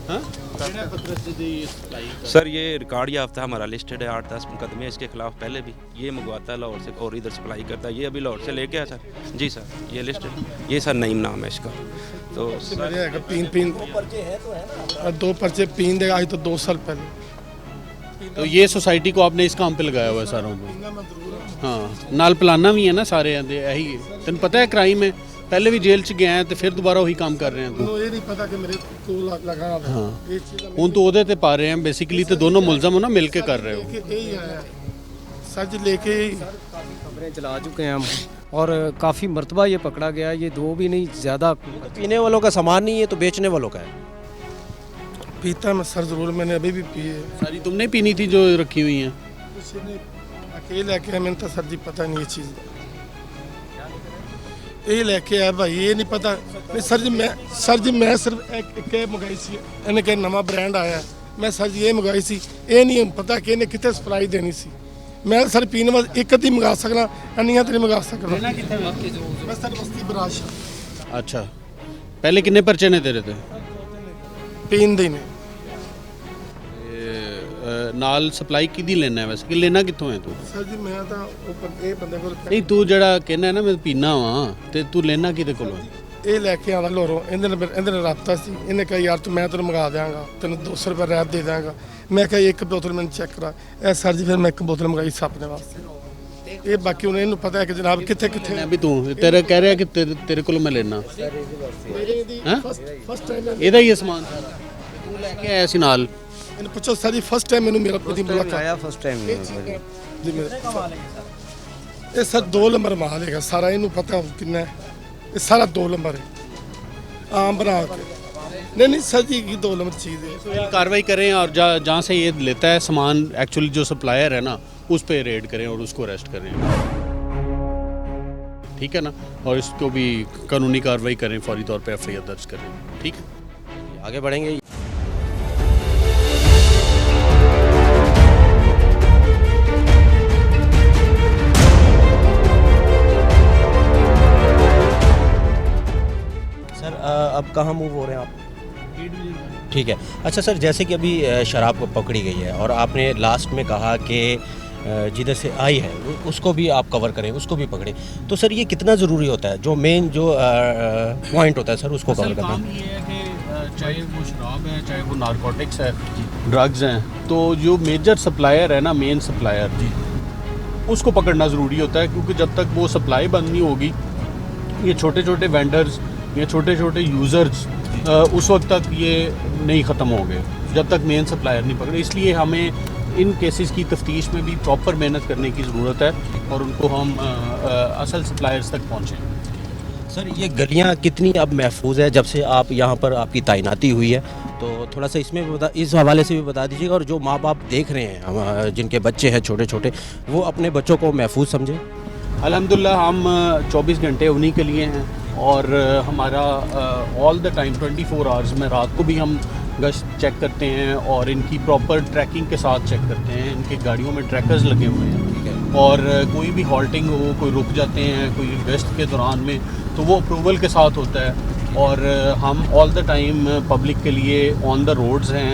हाँ ਕਿਹੜਾ ਪਤਰਸ ਦੀ ਸਪਲਾਈ सर ये रिकॉर्ड याफ्ता हमारा लिस्टेड है 8-10 मुकदमे इसके खिलाफ पहले भी। ये मंगवाता है लाहौर से और इधर सप्लाई करता है। ये अभी लाहौर से लेके आया सर। जी सर ये लिस्टेड, ये सर नईम नाम है इसका। तो मेरे हैगा पीन दो पर्चे पीन देगा आज तो 2 साल पहले। तो ये सोसाइटी को आपने इस काम पे लगाया हुआ है सारों को। हाँ नाल पलाना भी है ना सारे आंदे यही तेन पता है क्राइम है पहले भी जेल च गए हैं तो फिर दोबारा वही काम कर रहे हैं तू। ਮੈਨੂੰ ਇਹ ਨਹੀਂ ਪਤਾ ਕਿ ਮੇਰੇ ਕੋਲ ਲਗਾ हाँ ਇਹ ਚੀਜ਼ ਦਾ ਹੁਣ तो ਉਹਦੇ ਤੇ ਪਾ ਰਹੇ हैं बेसिकली तो दोनों मुलजम हो ना मिल के कर रहे हो। कि यही आया सच लेके खबरें चला चुके हैं हम और काफ़ी मरतबा ये पकड़ा गया, ये 2 भी नहीं ज़्यादा। पीने वालों का सामान नहीं है तो बेचने वालों का है। पीता मैं सर जरूर, मैंने अभी भी पी है। सारी तुमने पीनी थी जो रखी हुई हैं। किसी ने अकेले लेके आया, मैंने तो सर जी पता नहीं ये चीज़ का। ये लेके आया भाई ये नहीं पता नहीं सर जी मैं सिर्फ एक मंगाई सी इन्हें कहा नवा ब्रांड आया मैं सर जी ये मंगाई सी ये नहीं पता कि इन्हें कितने सप्लाई देनी सी। मैं सर पीने वास्ते एक अद्धी मंगा सकना अन्नियां तो नहीं मंगा सकना। मैं सर बस्ती बराश अच्छा पहले किन्ने पर्चे ने तेरे ते पीन दे ने ਨਾਲ ਸਪਲਾਈ ਕਿਹਦੀ ਲੈਣਾ ਹੈ ਵੈਸੇ ਕਿ ਲੈਣਾ ਕਿੱਥੋਂ ਹੈ ਤੂੰ? सर जी मैं तो ये बंदे को ਨਹੀਂ ਤੂੰ ਜਿਹੜਾ ਕਹਿੰਦਾ ਨਾ ਮੈਂ ਪੀਣਾ ਵਾਂ ਤੇ ਤੂੰ ਲੈਣਾ ਕਿਹਦੇ ਕੋਲੋਂ? ਇਹ ਲੈ ਕੇ ਆਉਂਦਾ ਲੋਰੋਂ ਇਹਦੇ ਨਾਲ ਰਾਬਤਾ ਸੀ। ਇਹਨੇ ਕਿਹਾ ਯਾਰ ਤੂੰ ਮੈਂ ਤੈਨੂੰ ਮੰਗਾ ਦਿਆਂਗਾ ਤੈਨੂੰ 200 ਰੁਪਏ ਰੈਪ ਦੇ ਦਿਆਂਗਾ। ਮੈਂ ਕਿਹਾ ਇੱਕ ਬੋਤਲ ਮੈਨੂੰ ਚੈੱਕ ਕਰਾ। ਇਹ ਸਰ ਜੀ ਫਿਰ ਮੈਂ ਇੱਕ ਬੋਤਲ ਮੰਗਾਈ ਸੀ ਆਪਣੇ ਵਾਸਤੇ। ਇਹ ਬਾਕੀ ਉਹਨੇ ਇਹਨੂੰ ਪਤਾ ਹੈ ਕਿ ਜਨਾਬ ਕਿੱਥੇ ਕਿੱਥੇ ਮੈਂ ਵੀ ਤੂੰ ਤੇਰਾ ਕਹਿ ਰਿਹਾ ਕਿ ਤੇਰੇ ਕੋਲੋਂ ਮੈਂ ਲੈਣਾ ਹਾਂ ਫਸਟ ਟਾਈਮ ਇਹਦਾ ਹੀ ਹੈ ਸਮਾਨ ਤੂੰ ਲੈ ਕੇ ਆਇਆ ਸੀ ਨਾਲ। ਇਹਨੂੰ ਪੁੱਛੋ ਸਰ ਜੀ ਫਸਟ ਟਾਈਮ ਮੈਨੂੰ ਮੇਰਾ ਉਹਦੀ ਮੁਲਾਕਾਤ आया फर्स्ट टाइम ਜੀ ਮੇਰਾ ਇਹ ਸਰ 2 ਨੰਬਰ ਮਾਲ ਹੈਗਾ ਸਾਰਾ ਇਹਨੂੰ ਪਤਾ ਕਿੰਨਾ ਹੈ। ਇਹ ਸਾਰਾ 2 ਨੰਬਰ है आम बना के नहीं सर जी ये 2 नंबर चीज़ है। तो कार्रवाई करें और जहाँ से ये लेता है सामान एक्चुअली जो सप्लायर है ना उस पर रेड करें और उसको अरेस्ट करें ठीक है ना और इसको भी कानूनी कार्रवाई करें फौरी तौर पे FIR दर्ज करें ठीक है। आगे बढ़ेंगे। सर अब कहाँ मूव हो रहे हैं आप? ठीक है। अच्छा सर जैसे कि अभी शराब पकड़ी गई है और आपने लास्ट में कहा कि जिधर से आई है उसको भी आप कवर करें उसको भी पकड़ें तो सर ये कितना ज़रूरी होता है जो मेन जो पॉइंट होता है सर उसको कवर करना? काम ये है कि चाहे वो शराब है चाहे वो नारकोटिक्स है ड्रग्स हैं तो जो मेजर सप्लायर है ना मेन सप्लायर उसको पकड़ना ज़रूरी होता है क्योंकि जब तक वो सप्लाई बंद नहीं होगी ये छोटे छोटे वेंडर्स या छोटे छोटे यूज़र्स उस वक्त तक ये नहीं ख़त्म होंगे जब तक मेन सप्लायर नहीं पकड़े। इसलिए हमें इन केसेस की तफ्तीश में भी प्रॉपर मेहनत करने की ज़रूरत है और उनको हम असल सप्लायर्स तक पहुँचें। सर ये गलियाँ कितनी अब महफूज है जब से आप यहाँ पर आपकी तैनाती हुई है तो थोड़ा सा इसमें भी इस हवाले से भी बता दीजिएगा और जो माँ बाप देख रहे हैं जिनके बच्चे हैं छोटे छोटे वो अपने बच्चों को महफूज समझें। अल्हम्दुलिल्लाह हम 24 घंटे उन्हीं के लिए हैं और हमारा ऑल द टाइम 24 आवर्स में रात को भी हम गश्त चेक करते हैं और इनकी प्रॉपर ट्रैकिंग के साथ चेक करते हैं। इनकी गाड़ियों में ट्रैकर्स लगे हुए हैं और कोई भी हॉल्टिंग हो कोई रुक जाते हैं कोई गश्त के दौरान में तो वो अप्रूवल के साथ होता है और हम ऑल द टाइम पब्लिक के लिए ऑन द रोड्स हैं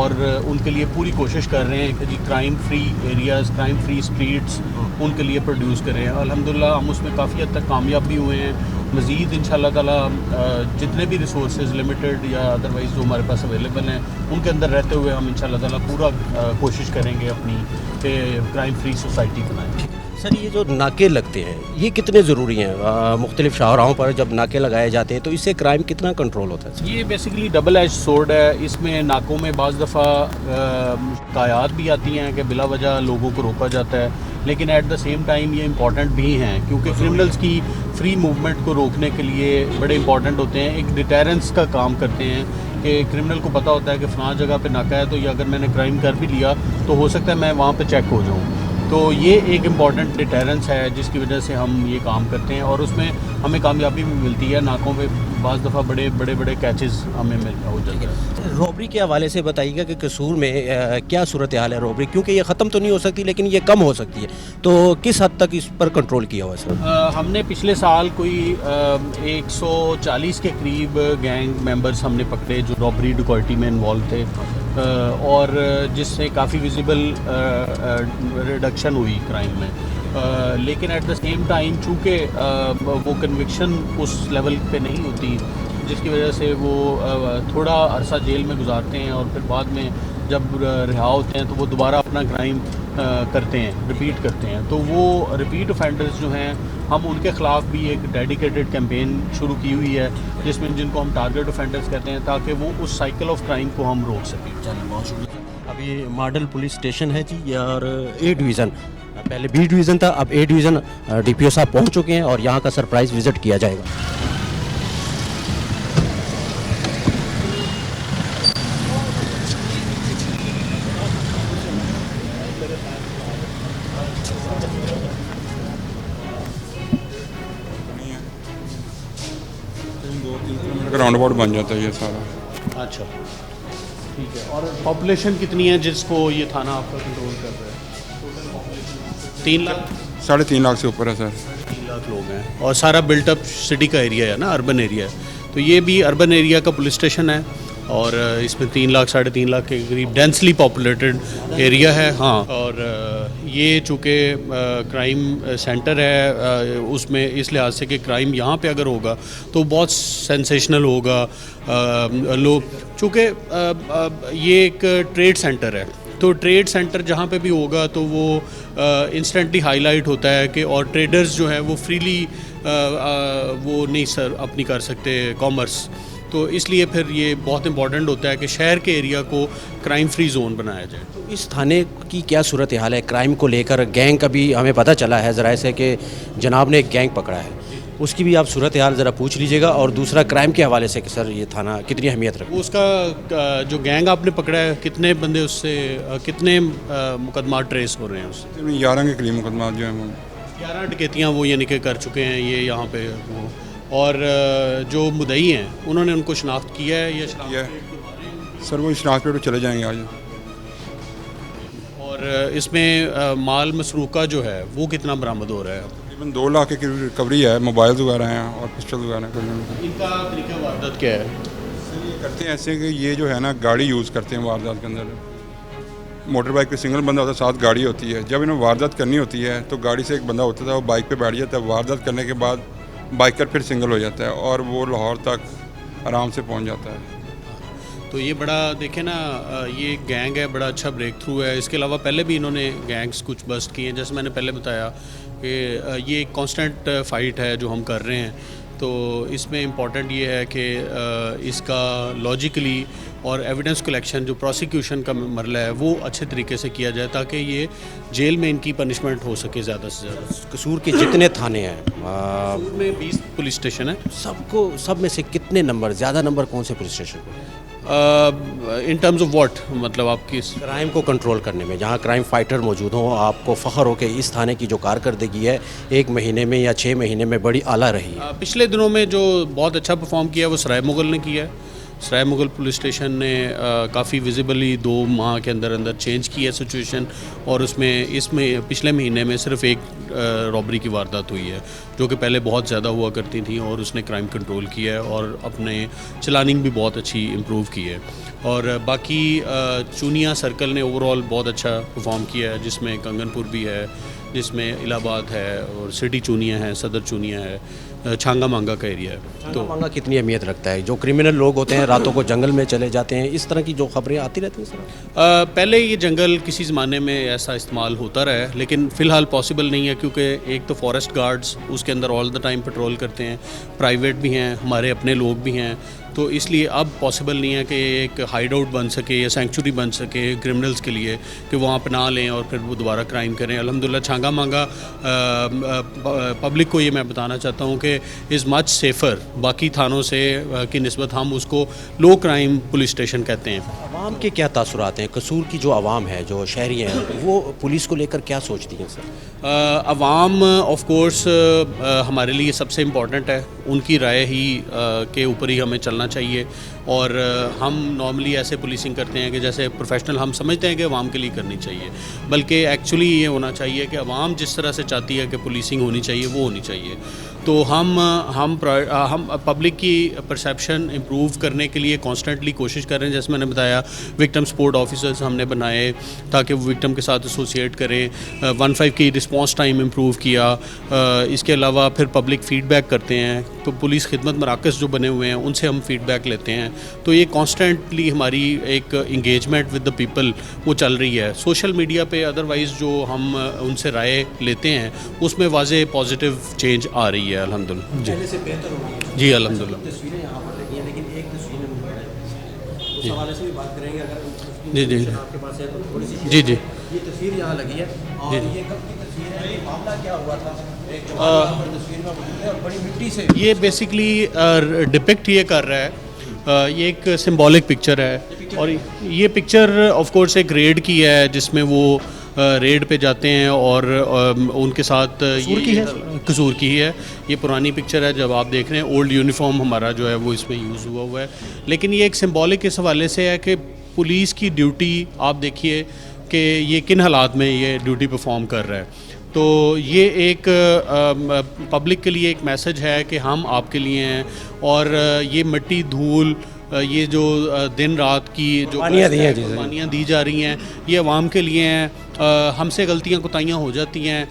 और उनके लिए पूरी कोशिश कर रहे हैं कि जी crime free areas crime free streets उनके लिए प्रोड्यूस करें। अल्हम्दुलिल्लाह हम उसमें काफ़ी हद तक कामयाब भी हुए हैं। मज़ीद इंशाल्लाह ताला जितने भी रिसोर्सेज लिमिटेड या अदरवाइज़ जो हमारे पास अवेलेबल हैं उनके अंदर रहते हुए हम इंशाल्लाह ताला पूरा कोशिश करेंगे अपनी कि क्राइम फ्री सोसाइटी बनाएं। सर ये जो नाके लगते हैं ये कितने ज़रूरी हैं? मुख्तलिफ शाहराहों पर जब नाके लगाए जाते हैं तो इससे क्राइम कितना कंट्रोल होता है? ये बेसिकली डबल एज सोर्ड है। इसमें नाकों में बाज़ दफ़ा शिकायत भी आती हैं कि बिला वजह लोगों को रोका जाता है लेकिन एट द सेम टाइम ये इम्पॉर्टेंट भी हैं क्योंकि क्रिमिनल्स की फ्री मूवमेंट को रोकने के लिए बड़े इंपॉर्टेंट होते हैं। एक डिटेरेंस का काम करते हैं कि क्रिमिनल को पता होता है कि फ़लाँ जगह पे नाका है तो ये अगर मैंने क्राइम कर भी लिया तो हो सकता है मैं वहाँ पे चेक हो जाऊँ तो ये एक इम्पॉर्टेंट डिटेरेंस है जिसकी वजह से हम ये काम करते हैं और उसमें हमें कामयाबी भी मिलती है। नाकों पे बाज़ दफ़ा बड़े कैचेस हमें हो जाते हैं। रॉबरी के हवाले से बताइएगा कि कसूर में क्या सूरत हाल है रॉबरी, क्योंकि ये ख़त्म तो नहीं हो सकती लेकिन ये कम हो सकती है, तो किस हद तक इस पर कंट्रोल किया हुआ सर? हमने पिछले साल कोई 140 के करीब गैंग मेंबर्स हमने पकड़े जो रॉबरी डकैती में इन्वॉल्व थे और जिससे काफ़ी विजिबल रिडक्शन हुई क्राइम में। लेकिन एट द सेम टाइम चूँकि वो कन्विक्शन उस लेवल पे नहीं होती जिसकी वजह से वो थोड़ा अरसा जेल में गुजारते हैं और फिर बाद में जब रिहा होते हैं तो वो दोबारा अपना क्राइम करते हैं, रिपीट करते हैं। तो वो रिपीट ऑफेंडर्स जो हैं हम उनके ख़िलाफ़ भी एक डेडिकेटेड कैंपेन शुरू की हुई है जिसमें जिनको हम टारगेट ऑफेंडर्स कहते हैं ताकि वो उस साइकिल ऑफ क्राइम को हम रोक सकें। चलिए बहुत शुक्रिया। अभी मॉडल पुलिस स्टेशन है जी और ए डिवीज़न, पहले बी डिवीज़न था, अब ए डिवीज़न DPO साहब पहुंच चुके हैं और यहाँ का सरप्राइज़ विज़िट किया जाएगा। राउंड अबाउट बन जाता है ये सारा। अच्छा ठीक है। और पॉपुलेशन कितनी है जिसको ये थाना आपका कंट्रोल कर रहा है? 3 लाख 3.5 लाख से ऊपर है सर। 3 लाख लोग हैं और सारा बिल्टअप सिटी का एरिया है ना, अर्बन एरिया है। तो ये भी अर्बन एरिया का पुलिस स्टेशन है और इसमें 3 लाख 3.5 लाख के करीब डेंसली पॉपुलेटेड एरिया है। हाँ, और ये चूँकि क्राइम सेंटर है उसमें इस लिहाज से कि क्राइम यहाँ पे अगर होगा तो बहुत सेंसेशनल होगा। लोग चूँकि ये एक ट्रेड सेंटर है तो ट्रेड सेंटर जहाँ पे भी होगा तो वो इंस्टेंटली हाईलाइट होता है कि और ट्रेडर्स जो है वो फ्रीली वो नहीं सर अपनी कर सकते कॉमर्स। तो इसलिए फिर ये बहुत इंपॉर्टेंट होता है कि शहर के एरिया को क्राइम फ्री जोन बनाया जाए। तो इस थाने की क्या सूरत हाल है क्राइम को लेकर? गैंग का भी हमें पता चला है ज़रा से कि जनाब ने एक गैंग पकड़ा है, उसकी भी आप सूरत हाल ज़रा पूछ लीजिएगा। और दूसरा क्राइम के हवाले से कि सर ये थाना कितनी अहमियत रखता है? उसका जो गैंग आपने पकड़ा है कितने बंदे उससे कितने मुकदमा ट्रेस हो रहे हैं उससे? 11 के करीब मुकदमा जो है वो 11 डकैतियाँ वो यानी कि कर चुके हैं ये यहाँ पे वो। और जो मुद्दई हैं उन्होंने उनको शनाख्त किया है या सर? वो शनाख्त पे चले जाएंगे आज। और इसमें माल मसरूका जो है वो कितना बरामद हो रहा है? तकरीबन 2 लाख की रिकवरी है, मोबाइल वगैरह हैं और पिस्टल वगैरह। इनका तरीका वारदात क्या है? सर ये करते हैं ऐसे कि ये जो है ना गाड़ी यूज़ करते हैं वारदात के अंदर। मोटर बाइक पे सिंगल बंदा होता है, साथ गाड़ी होती है। जब इन्हें वारदात करनी होती है तो गाड़ी से एक बंदा होता था, वो बाइक पे बैठ जाता है। वारदात करने के बाद बाइकर फिर सिंगल हो जाता है और वो लाहौर तक आराम से पहुंच जाता है। तो ये बड़ा देखें ना, ये गैंग है, बड़ा अच्छा ब्रेक थ्रू है। इसके अलावा पहले भी इन्होंने गैंग्स कुछ बस्ट किए हैं, जैसे मैंने पहले बताया कि ये एक कांस्टेंट फाइट है जो हम कर रहे हैं। तो इसमें इम्पॉर्टेंट ये है कि इसका लॉजिकली और एविडेंस कलेक्शन जो प्रोसिक्यूशन का मरला है वो अच्छे तरीके से किया जाए ताकि ये जेल में इनकी पनिशमेंट हो सके ज़्यादा से ज़्यादा। कसूर के जितने थाने हैं में 20 पुलिस स्टेशन है, सब में से कितने नंबर, ज़्यादा नंबर कौन से पुलिस स्टेशन को? इन टर्म्स ऑफ व्हाट, मतलब आपकी क्राइम को कंट्रोल करने में, जहाँ क्राइम फाइटर मौजूद हो, आपको फ़ख्र हो कि इस थाने की जो कारकर्दगी है 1 महीने में या 6 महीने में बड़ी आला रही है? पिछले दिनों में जो बहुत अच्छा परफॉर्म किया वो सराय मुगल ने किया है। सराय मुगल पुलिस स्टेशन ने काफ़ी विजिबली 2 माह के अंदर अंदर चेंज की है सिचुएशन और इसमें पिछले महीने में सिर्फ एक रॉबरी की वारदात हुई है जो कि पहले बहुत ज़्यादा हुआ करती थी और उसने क्राइम कंट्रोल किया है और अपने चलानिंग भी बहुत अच्छी इम्प्रूव की है। और बाकी चूनिया सर्कल ने ओवरऑल बहुत अच्छा परफॉर्म किया है जिसमें कंगनपुर भी है, जिसमें इलाहाबाद है और सिटी चूनिया है, सदर चूनिया है, छांगा मांगा का एरिया है। तो मांगा कितनी अहमियत रखता है? जो क्रिमिनल लोग होते हैं रातों को जंगल में चले जाते हैं, इस तरह की जो खबरें आती रहती हैं सर? पहले ये जंगल किसी ज़माने में ऐसा इस्तेमाल होता रहा है लेकिन फ़िलहाल पॉसिबल नहीं है क्योंकि एक तो फॉरेस्ट गार्ड्स उसके अंदर ऑल द टाइम पेट्रोल करते हैं, प्राइवेट भी हैं, हमारे अपने लोग भी हैं। तो इसलिए अब पॉसिबल नहीं है कि एक हाइड आउट बन सके या सेंचुरी बन सके क्रिमिनल्स के लिए कि वहाँ अपना लें और फिर वो दोबारा क्राइम करें। अल्हम्दुलिल्लाह छांगा मांगा पब्लिक को ये मैं बताना चाहता हूँ कि इज़ मच सेफ़र, बाकी थानों से की निस्बत हम उसको लो क्राइम पुलिस स्टेशन कहते हैं। आवाम के क्या तासुरात हैं? कसूर की जो आवाम है, जो शहरी हैं, वो पुलिस को लेकर क्या सोचती हैं सर? अवाम ऑफ कोर्स हमारे लिए सबसे इम्पॉर्टेंट है, उनकी राय ही के ऊपर ही हमें चलना चाहिए। और हम नॉर्मली ऐसे पुलिसिंग करते हैं कि जैसे प्रोफेशनल हम समझते हैं कि अवाम के लिए करनी चाहिए, बल्कि एक्चुअली ये होना चाहिए कि अवाम जिस तरह से चाहती है कि पुलिसिंग होनी चाहिए वो होनी चाहिए। तो हम पब्लिक की परसेप्शन इम्प्रूव करने के लिए कॉन्स्टेंटली कोशिश कर रहे हैं। जैसे मैंने बताया, विक्टिम सपोर्ट ऑफिसर्स हमने बनाए ताकि वो विक्टिम के साथ एसोसिएट करें। 15 की रिस्पांस टाइम इम्प्रूव किया। इसके अलावा फिर पब्लिक फ़ीडबैक करते हैं, तो पुलिस खिदमत मराकज़ जो बने हुए हैं उनसे हम फ़ीडबैक लेते हैं। तो ये कॉन्स्टेंटली हमारी एक इंगेजमेंट विद द पीपल वो चल रही है। सोशल मीडिया पे अदरवाइज़ जो हम उनसे राय लेते हैं उसमें वाज़े पॉजिटिव चेंज आ रही है अल्हम्दुलिल्लाह। जी पहले से बेहतर हो गई है। जी अल्हम्दुलिल्लाह। तस्वीरें यहाँ पर लगी हैं, लेकिन एक तस्वीर में मोबाइल है, उस हवाले से भी बात करेंगे। अगर जी जी आपके पास है तो थोड़ी सी जी जी ये तस्वीर यहाँ लगी है और जी, जी। ये कब की तस्वीर है? ये मामला क्या हुआ था? एक जवान यहाँ पर तस्वीर में मौजूद है और बड़ी मिट्टी से ये बेसिकली डिपिक्ट ये कर रहा है, ये एक सिंबॉलिक पिक्चर है। और ये पिक्चर ऑफ कोर्स एक रेड की है जिसमें वो रेड पे जाते हैं और उनके साथ कसूर की है। ये पुरानी पिक्चर है, जब आप देख रहे हैं ओल्ड यूनिफॉर्म हमारा जो है वो इसमें यूज़ हुआ है। लेकिन ये एक सिंबॉलिक इस हवाले से है कि पुलिस की ड्यूटी आप देखिए कि ये किन हालात में ये ड्यूटी परफॉर्म कर रहा है। तो ये एक पब्लिक के लिए एक मैसेज है कि हम आपके लिए हैं। और ये मिट्टी धूल ये जो दिन रात की जो कुर्बानियाँ दी जा रही हैं ये अवाम के लिए हैं। हमसे गलतियाँ कोताहियाँ हो जाती हैं,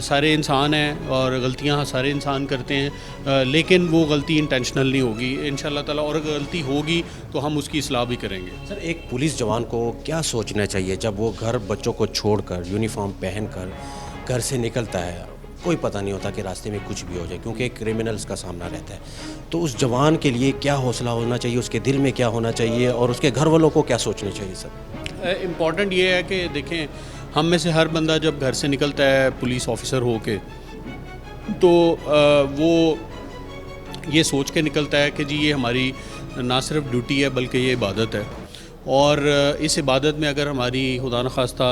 सारे इंसान हैं और गलतियाँ सारे इंसान करते हैं, लेकिन वो गलती इंटेंशनल नहीं होगी इंशाल्लाह ताला। और अगर गलती होगी तो हम उसकी इस्लाह भी करेंगे। सर, एक पुलिस जवान को क्या सोचना चाहिए जब वो घर बच्चों को छोड़कर यूनिफॉर्म पहनकर घर से निकलता है? कोई पता नहीं होता कि रास्ते में कुछ भी हो जाए, क्योंकि क्रिमिनल्स का सामना रहता है। तो उस जवान के लिए क्या हौसला होना चाहिए, उसके दिल में क्या होना चाहिए और उसके घर वालों को क्या सोचना चाहिए सर? इम्पॉर्टेंट ये है कि देखें, हम में से हर बंदा जब घर से निकलता है पुलिस ऑफिसर हो के, तो वो ये सोच के निकलता है कि जी ये हमारी ना सिर्फ ड्यूटी है बल्कि ये इबादत है। और इस इबादत में अगर हमारी खुदा न खास्ता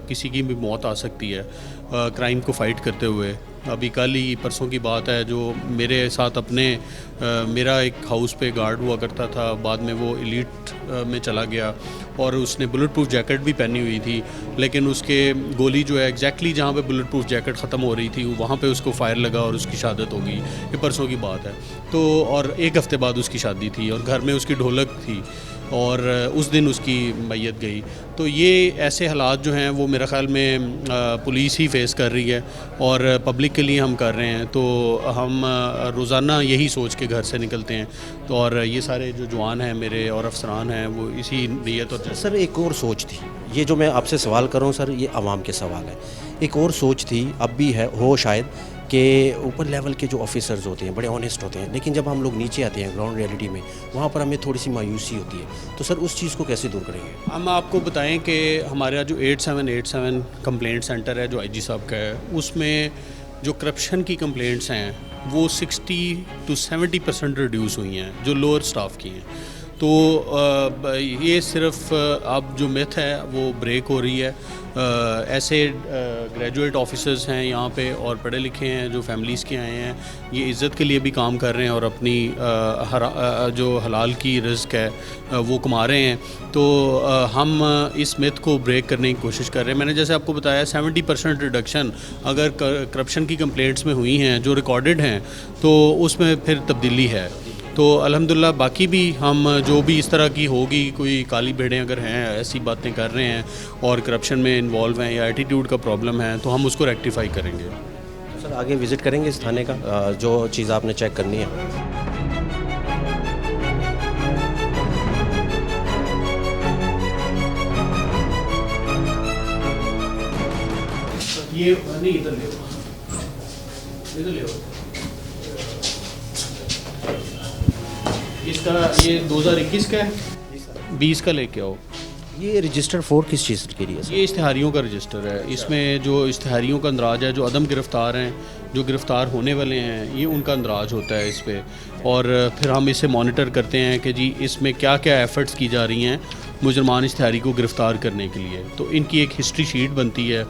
किसी की भी मौत आ सकती है क्राइम को फ़ाइट करते हुए। अभी कल ही परसों की बात है, जो मेरे साथ अपने मेरा एक हाउस पे गार्ड हुआ करता था, बाद में वो एलीट में चला गया और उसने बुलेट प्रूफ जैकेट भी पहनी हुई थी, लेकिन उसके गोली जो है एग्जैक्टली जहाँ पे बुलेट प्रूफ जैकेट ख़त्म हो रही थी वहाँ पे उसको फायर लगा और उसकी शहादत हो गई। ये परसों की बात है। तो और एक हफ़्ते बाद उसकी शादी थी और घर में उसकी ढोलक थी और उस दिन उसकी मैयत गई। तो ये ऐसे हालात जो हैं वो मेरा ख़्याल में पुलिस ही फेस कर रही है और पब्लिक के लिए हम कर रहे हैं। तो हम रोज़ाना यही सोच के घर से निकलते हैं। तो और ये सारे जो जवान हैं मेरे और अफसरान हैं वो इसी नीयत और सर, एक और सोच थी, ये जो मैं आपसे सवाल कर रहा हूँ सर, ये आवाम के सवाल है। एक और सोच थी, अब भी है, हो शायद, कि ऊपर लेवल के जो ऑफिसर्स होते हैं बड़े ऑनेस्ट होते हैं, लेकिन जब हम लोग नीचे आते हैं ग्राउंड रियलिटी में, वहाँ पर हमें थोड़ी सी मायूसी होती है। तो सर, उस चीज़ को कैसे दूर करेंगे? हम आपको बताएं कि हमारा जो 8787 कंप्लेंट सेंटर है जो आईजी साहब का है, उसमें जो करप्शन की कंप्लेंट्स हैं वो 60 to 70% रिड्यूस हुई हैं जो लोअर स्टाफ की हैं। तो ये सिर्फ अब जो मिथ है वो ब्रेक हो रही है। ऐसे ग्रेजुएट ऑफिसर्स हैं यहाँ पे और पढ़े लिखे हैं जो फैमिलीज़ के आए हैं, ये इज़्ज़त के लिए भी काम कर रहे हैं और अपनी जो हलाल की रिज़्क है वो कमा रहे हैं। तो हम इस मिथ को ब्रेक करने की कोशिश कर रहे हैं। मैंने जैसे आपको बताया 70% रिडक्शन अगर करप्शन की कंप्लेंट्स में हुई हैं जो रिकॉर्डेड हैं, तो उसमें फिर तब्दीली है। तो अल्हम्दुलिल्लाह बाकी भी हम जो भी इस तरह की होगी, कोई काली भेड़ें अगर हैं ऐसी बातें कर रहे हैं और करप्शन में इन्वॉल्व हैं या एटीट्यूड का प्रॉब्लम है, तो हम उसको रेक्टिफाई करेंगे। सर, आगे विज़िट करेंगे इस थाने का, जो चीज़ आपने चेक करनी है? ये नहीं, इधर ले, इधर ले। इसका ये 2021 का है, 20 का लेके आओ। ये रजिस्टर 4 किस चीज़ के लिए सर? ये इश्तिहारियों का रजिस्टर है। इसमें जो इश्तिहारियों का अंदराज है, जो अदम गिरफ़्तार हैं, जो गिरफ़्तार होने वाले हैं, ये उनका अंदराज होता है इस पे। और फिर हम इसे मॉनिटर करते हैं कि जी इसमें क्या क्या एफ़र्ट्स की जा रही हैं मुजरमान इश्तिहारी को गिरफ़्तार करने के लिए। तो इनकी एक हिस्ट्री शीट बनती है,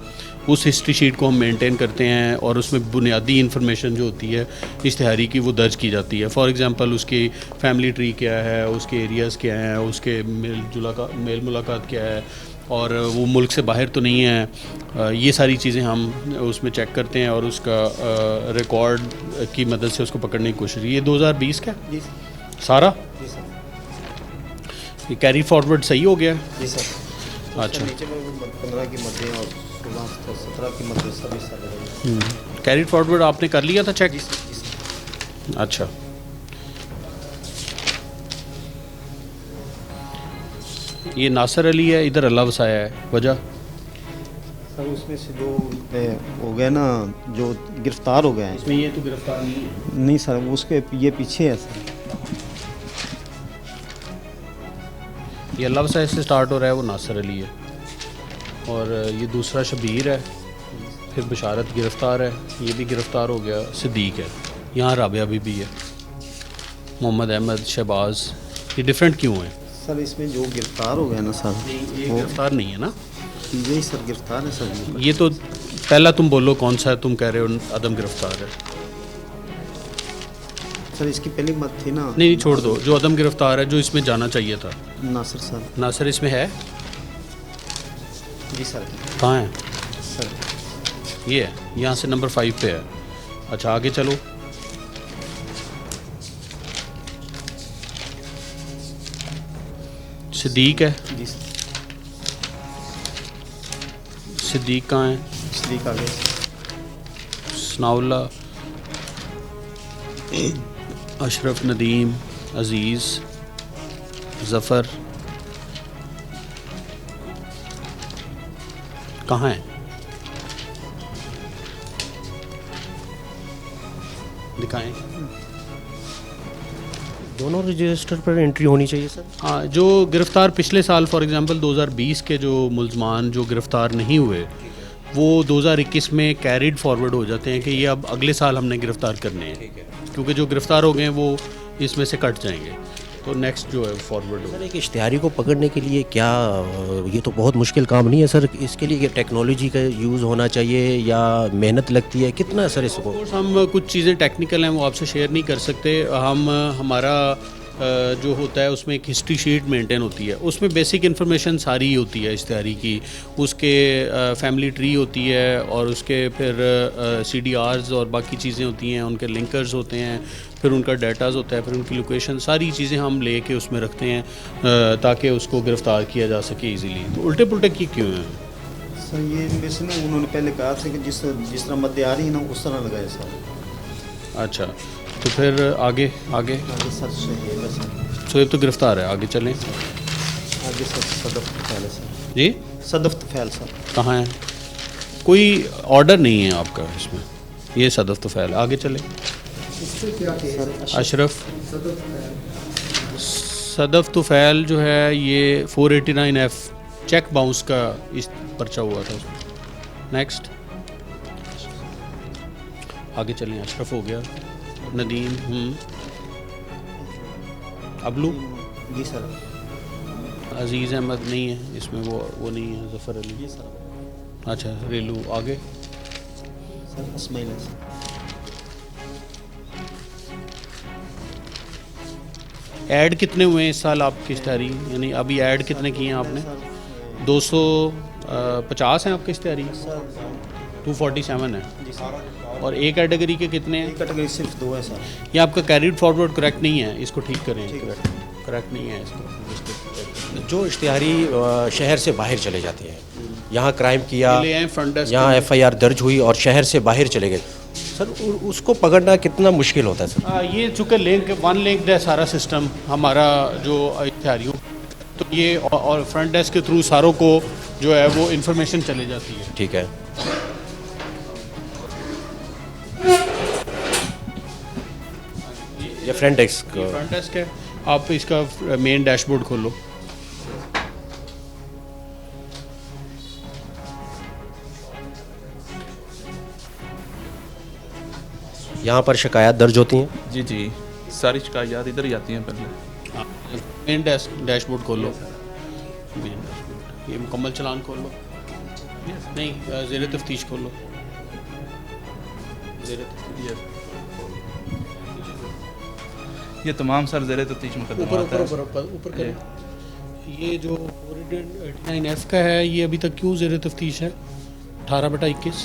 उस हिस्ट्री शीट को हम मेंटेन करते हैं और उसमें बुनियादी इन्फॉर्मेशन जो होती है इश्तिहारी की वो दर्ज की जाती है। फॉर एग्ज़ाम्पल उसकी फ़ैमिली ट्री क्या है, उसके एरियाज़ क्या हैं, उसके मेल मुलाकात क्या है, और वो मुल्क से बाहर तो नहीं है। ये सारी चीज़ें हम उसमें चेक करते हैं और उसका रिकॉर्ड की मदद से उसको पकड़ने की कोशिश। ये 2020 का सारा ये कैरी फॉरवर्ड सही हो गया? जी सर। अच्छा, 15 की मध्य और 17 की मध्य सभी सर। कैरी फॉरवर्ड आपने कर लिया था चेक? अच्छा, ये नासिर अली है, इधर अल्लाह वसाया है। वजह सर उसमें से जो हो गए ना, जो गिरफ्तार हो गए हैं। इसमें ये तो गिरफ्तार नहीं है। नहीं सर, उसके ये पीछे है सर। ये अल्लाह वसाया से स्टार्ट हो रहा है, वो नासिर अली है। और ये दूसरा शबीर है, फिर बशारत गिरफ़्तार है, ये भी गिरफ़्तार हो गया। सिद्दीक है, यहाँ राबिया बीबी है, मोहम्मद अहमद, शहबाज। ये डिफरेंट क्यों है? सर इसमें जो गिरफ्तार हो गए ना सर, ये गिरफ़्तार नहीं है ना? यही सर गिरफ्तार है सर। ये तो पहला तुम बोलो कौन सा है, तुम कह रहे हो अदम गिरफ़्तार है। सर इसकी पहली मत थी ना। नहीं छोड़ दो, जो अदम गिरफ़्तार है, जो इसमें जाना चाहिए था। नासिर सर। नासिर इसमें है? जी सर। कहाँ है सर? ये है, यहाँ से नंबर 5 पे है। अच्छा आगे चलो। सिद्दीक है? जी सर। सिद्दीक कहाँ है? सिद्दीक आगे। सनाउल्ला, अशरफ, नदीम, अजीज़, ज़फ़र कहाँ है? दिखाएं। दोनों रजिस्टर पर एंट्री होनी चाहिए सर। हाँ, जो गिरफ़्तार पिछले साल फॉर एग्ज़ाम्पल 2020 के जो मुल्ज़मान जो गिरफ़्तार नहीं हुए, वो 2021 में कैरिड फॉरवर्ड हो जाते हैं कि ये अब अगले साल हमने गिरफ़्तार करने हैं, क्योंकि जो गिरफ़्तार हो गए हैं वो इसमें से कट जाएंगे, तो नेक्स्ट जो है फॉरवर्ड हो। सर एक इश्तिहारी को पकड़ने के लिए क्या, ये तो बहुत मुश्किल काम नहीं है सर, इसके लिए टेक्नोलॉजी का यूज़ होना चाहिए या मेहनत लगती है, कितना सर इसको? हम कुछ चीज़ें टेक्निकल हैं वो आपसे शेयर नहीं कर सकते। हम हमारा जो होता है उसमें एक हिस्ट्री शीट मेंटेन होती है, उसमें बेसिक इन्फॉर्मेशन सारी होती है इश्तिहारी की। उसके फैमिली ट्री होती है और उसके फिर CDRs और बाकी चीज़ें होती हैं, उनके लिंकर्स होते हैं, फिर उनका डाटाज होता है, फिर उनकी लोकेशन, सारी चीज़ें हम ले के उसमें रखते हैं ताकि उसको गिरफ़्तार किया जा सके ईज़िली। तो उल्टे पुल्टे की क्यों हैं सर? ये वैसे ना उन्होंने पहले कहा था कि जिस तरह मध्य आ रही है ना उस तरह लगाए सर। अच्छा, तो फिर आगे आगे सर शोएब है सर। शोएब तो गिरफ़्तार है, आगे चलें। आगे सर सदफ तुफैल है सर। जी सदफ तुफैल सर। कहाँ है? कोई ऑर्डर नहीं है आपका इसमें। ये सदफ तुफैल, आगे चले। अशरफ, सदफ तुफैल जो है ये 489F चेक बाउंस का इस पर्चा हुआ था। नेक्स्ट आगे चलें। अशरफ हो गया, नदीम, अबलू, जी सर। अजीज़ अहमद नहीं है इसमें, वो नहीं है। ज़फ़र अली, जी सर। अच्छा रेलू, आगे सर इस्माइल है सर। ऐड कितने हुए हैं इस साल आपकी इश्तिहारी, यानी अभी ऐड कितने किए हैं आपने? 250 हैं आपके इश्तिहारी? 247 है। और एक कैटेगरी के कितने हैं? एक कैटेगरी सिर्फ 2 है सर। ये आपका कैरिड फॉरवर्ड करेक्ट नहीं है, इसको ठीक करें। करेक्ट नहीं है इसको। जो इश्तिहारी शहर से बाहर चले जाते हैं, यहाँ क्राइम किया, फ्रंट डेस्क, यहाँ FIR दर्ज हुई और शहर से बाहर चले गए, सर उसको पकड़ना कितना मुश्किल होता है सर? ये चूँकि वन लिंक्ड है सारा सिस्टम हमारा जो इश्तिहारियों, तो ये और फ्रंट डेस्क के थ्रू सारों को जो है वो इन्फॉर्मेशन चले जाती है। ठीक है। ये फ्रंट डेस्क है। आप इसका मेन डैशबोर्ड खोलो। यहाँ पर शिकायत दर्ज होती हैं? जी जी, सारी शिकायत इधर ही आती हैं पहले। मेन डैशबोर्ड खोल लो, मेन डैशबोर्ड, ये मुकम्मल चलान खोल लो, नहीं ज़ेर तफ्तीश खोल लो, ज़ेर तफ्तीश, ये तमाम सर ज़ेर तफ्तीश मुकदमा ऊपर आता है। ऊपर ऊपर ऊपर करें। ये जो 489F का है, ये अभी तक क्यों ज़ेर तफ्तीश है? 18/21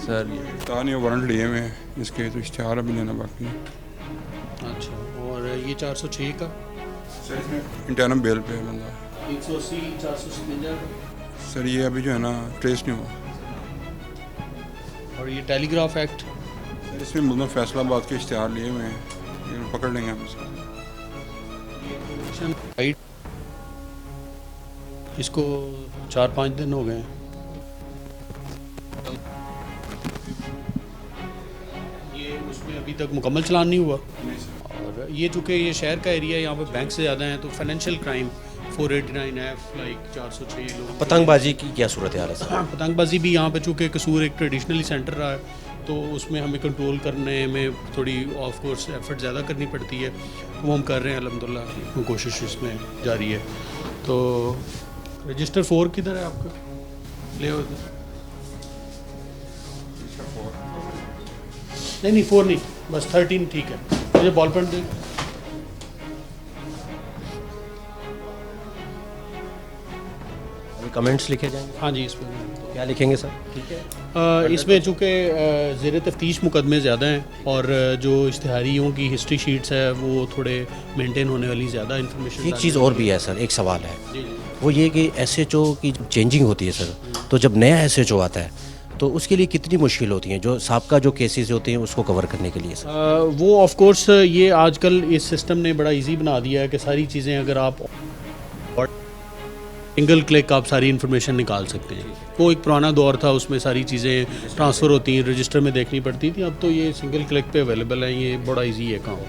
सर ये पता नहीं वारंट लिए हुए हैं इसके, तो इश्तिहार अभी लेना बाकी है। अच्छा, और ये 406 का, सर इसमें इंटरनल बेल पे है बंदा। 180 457 सर ये अभी जो है ना ट्रेस नहीं हुआ। और ये टेलीग्राफ एक्ट, सर इसमें मतलब फैसलाबाद के इश्तिहार लिए हुए हैं, ये पकड़ लेंगे हम इसको। इसको 4-5 दिन हो गए हैं। ये उसमें अभी तक मुकम्मल चलान नहीं हुआ। और ये चूँकि ये शहर का एरिया है, यहाँ पे बैंक से ज़्यादा हैं, तो फाइनेंशियल क्राइम 489F लाइक 406 लोग। पतंगबाजी की क्या सूरत हाल है सर? पतंगबाजी भी यहाँ पे चूँकि कसूर एक ट्रेडिशनली सेंटर रहा है, तो उसमें हमें कंट्रोल करने में थोड़ी ऑफ कोर्स एफर्ट ज़्यादा करनी पड़ती है, वो हम कर रहे हैं अल्हम्दुलिल्लाह, कोशिश इसमें जारी है। तो रजिस्टर 4 किधर है आपका? ले आओ इधर। नहीं 4 नहीं, बस 13 ठीक है। मुझे बॉल पेन दे। अभी कमेंट्स लिखे जाएंगे? हाँ जी, इसमें तो क्या लिखेंगे सर? ठीक है। इसमें चूँकि ज़ेर तफ्तीश मुकदमे ज़्यादा हैं और जो इश्तिहारियों की हिस्ट्री शीट्स है वो थोड़े मेंटेन होने वाली ज़्यादा इन्फॉर्मेशन। एक चीज़ और भी है सर, एक सवाल है, जी जी। वो ये कि SHO की चेंजिंग होती है सर, तो जब नया SHO आता है तो उसके लिए कितनी मुश्किल होती हैं जो साबका जो केसेस होते हैं उसको कवर करने के लिए सर? वो ऑफ कोर्स ये आजकल इस सिस्टम ने बड़ा इजी बना दिया है कि सारी चीज़ें अगर आप सिंगल क्लिक आप सारी इन्फॉर्मेशन निकाल सकते हैं। वो एक पुराना दौर था, उसमें सारी चीज़ें ट्रांसफ़र होती हैं, रजिस्टर में देखनी पड़ती थी। अब तो ये सिंगल क्लिक पे अवेलेबल है, ये बड़ा इजी है काम।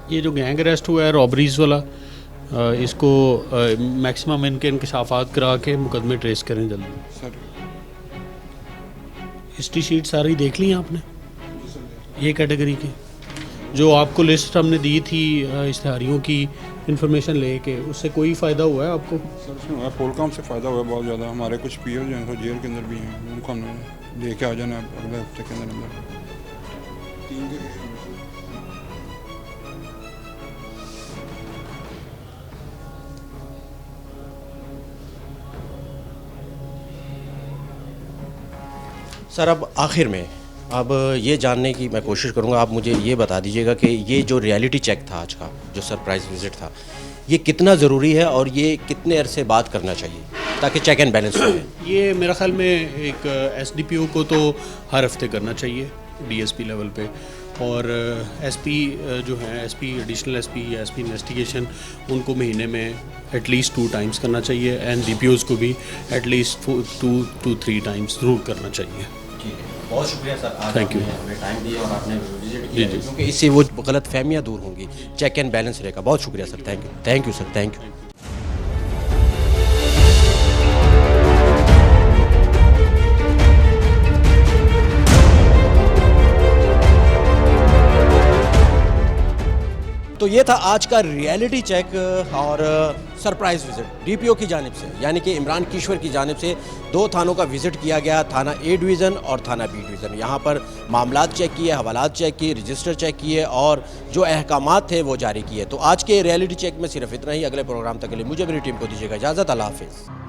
ये जो गैंग अरेस्ट हुआ है रॉबरीज़ वाला, इसको मैक्सिमम इनके इंकशाफात करा के मुकदमे ट्रेस करें जल्दी। सर हिस्ट्री शीट सारी देख ली आपने? ये कैटेगरी की जो आपको लिस्ट हमने दी थी इश्तिहारियों की इंफॉर्मेशन लेके, उससे कोई फ़ायदा हुआ है आपको? सर इसमें हुआ पोलकॉम से फ़ायदा हुआ बहुत ज़्यादा। हमारे कुछ पीयर जो हैं तो जेल के अंदर भी हैं, उनको हमने लेके आ जाना अगले हफ्ते के अंदर 3 के। सर अब आखिर में अब ये जानने की मैं कोशिश करूंगा, आप मुझे ये बता दीजिएगा कि ये जो रियलिटी चेक था आज का, जो सरप्राइज विजिट था, ये कितना ज़रूरी है और ये कितने अरसे बाद करना चाहिए ताकि चेक एंड बैलेंस हो? ये मेरा ख्याल में एक SDPO को तो हर हफ्ते करना चाहिए DSP लेवल पे, और SP जो है SP एडिशनल SP या SP इन्वेस्टिगेशन, उनको महीने में एटलीस्ट 2 टाइम्स करना चाहिए, एंड DPOs को भी एटलीस्ट 2 to 3 टाइम्स ज़रूर करना चाहिए। बहुत शुक्रिया सर, थैंक यू, हमें टाइम दिया और आपने विजिट किया, क्योंकि इससे वो गलत फहमियाँ दूर होंगी, चेक एंड बैलेंस रहेगा। बहुत शुक्रिया sir, thank you sir, thank you. तो ये था आज का रियलिटी चेक और सरप्राइज विजिट डीपीओ की जानिब से, यानी कि इमरान किश्वर की जानिब से 2 थानों का विजिट किया गया, थाना ए डिवीज़न और थाना बी डिवीज़न। यहाँ पर मामलात चेक किए, हवालात चेक किए, रजिस्टर चेक किए और जो अहकामात थे वो जारी किए। तो आज के रियलिटी चेक में सिर्फ इतना ही। अगले प्रोग्राम तक के लिए मुझे मेरी टीम को दीजिएगा इजाज़त। अल्लाह हाफिज़।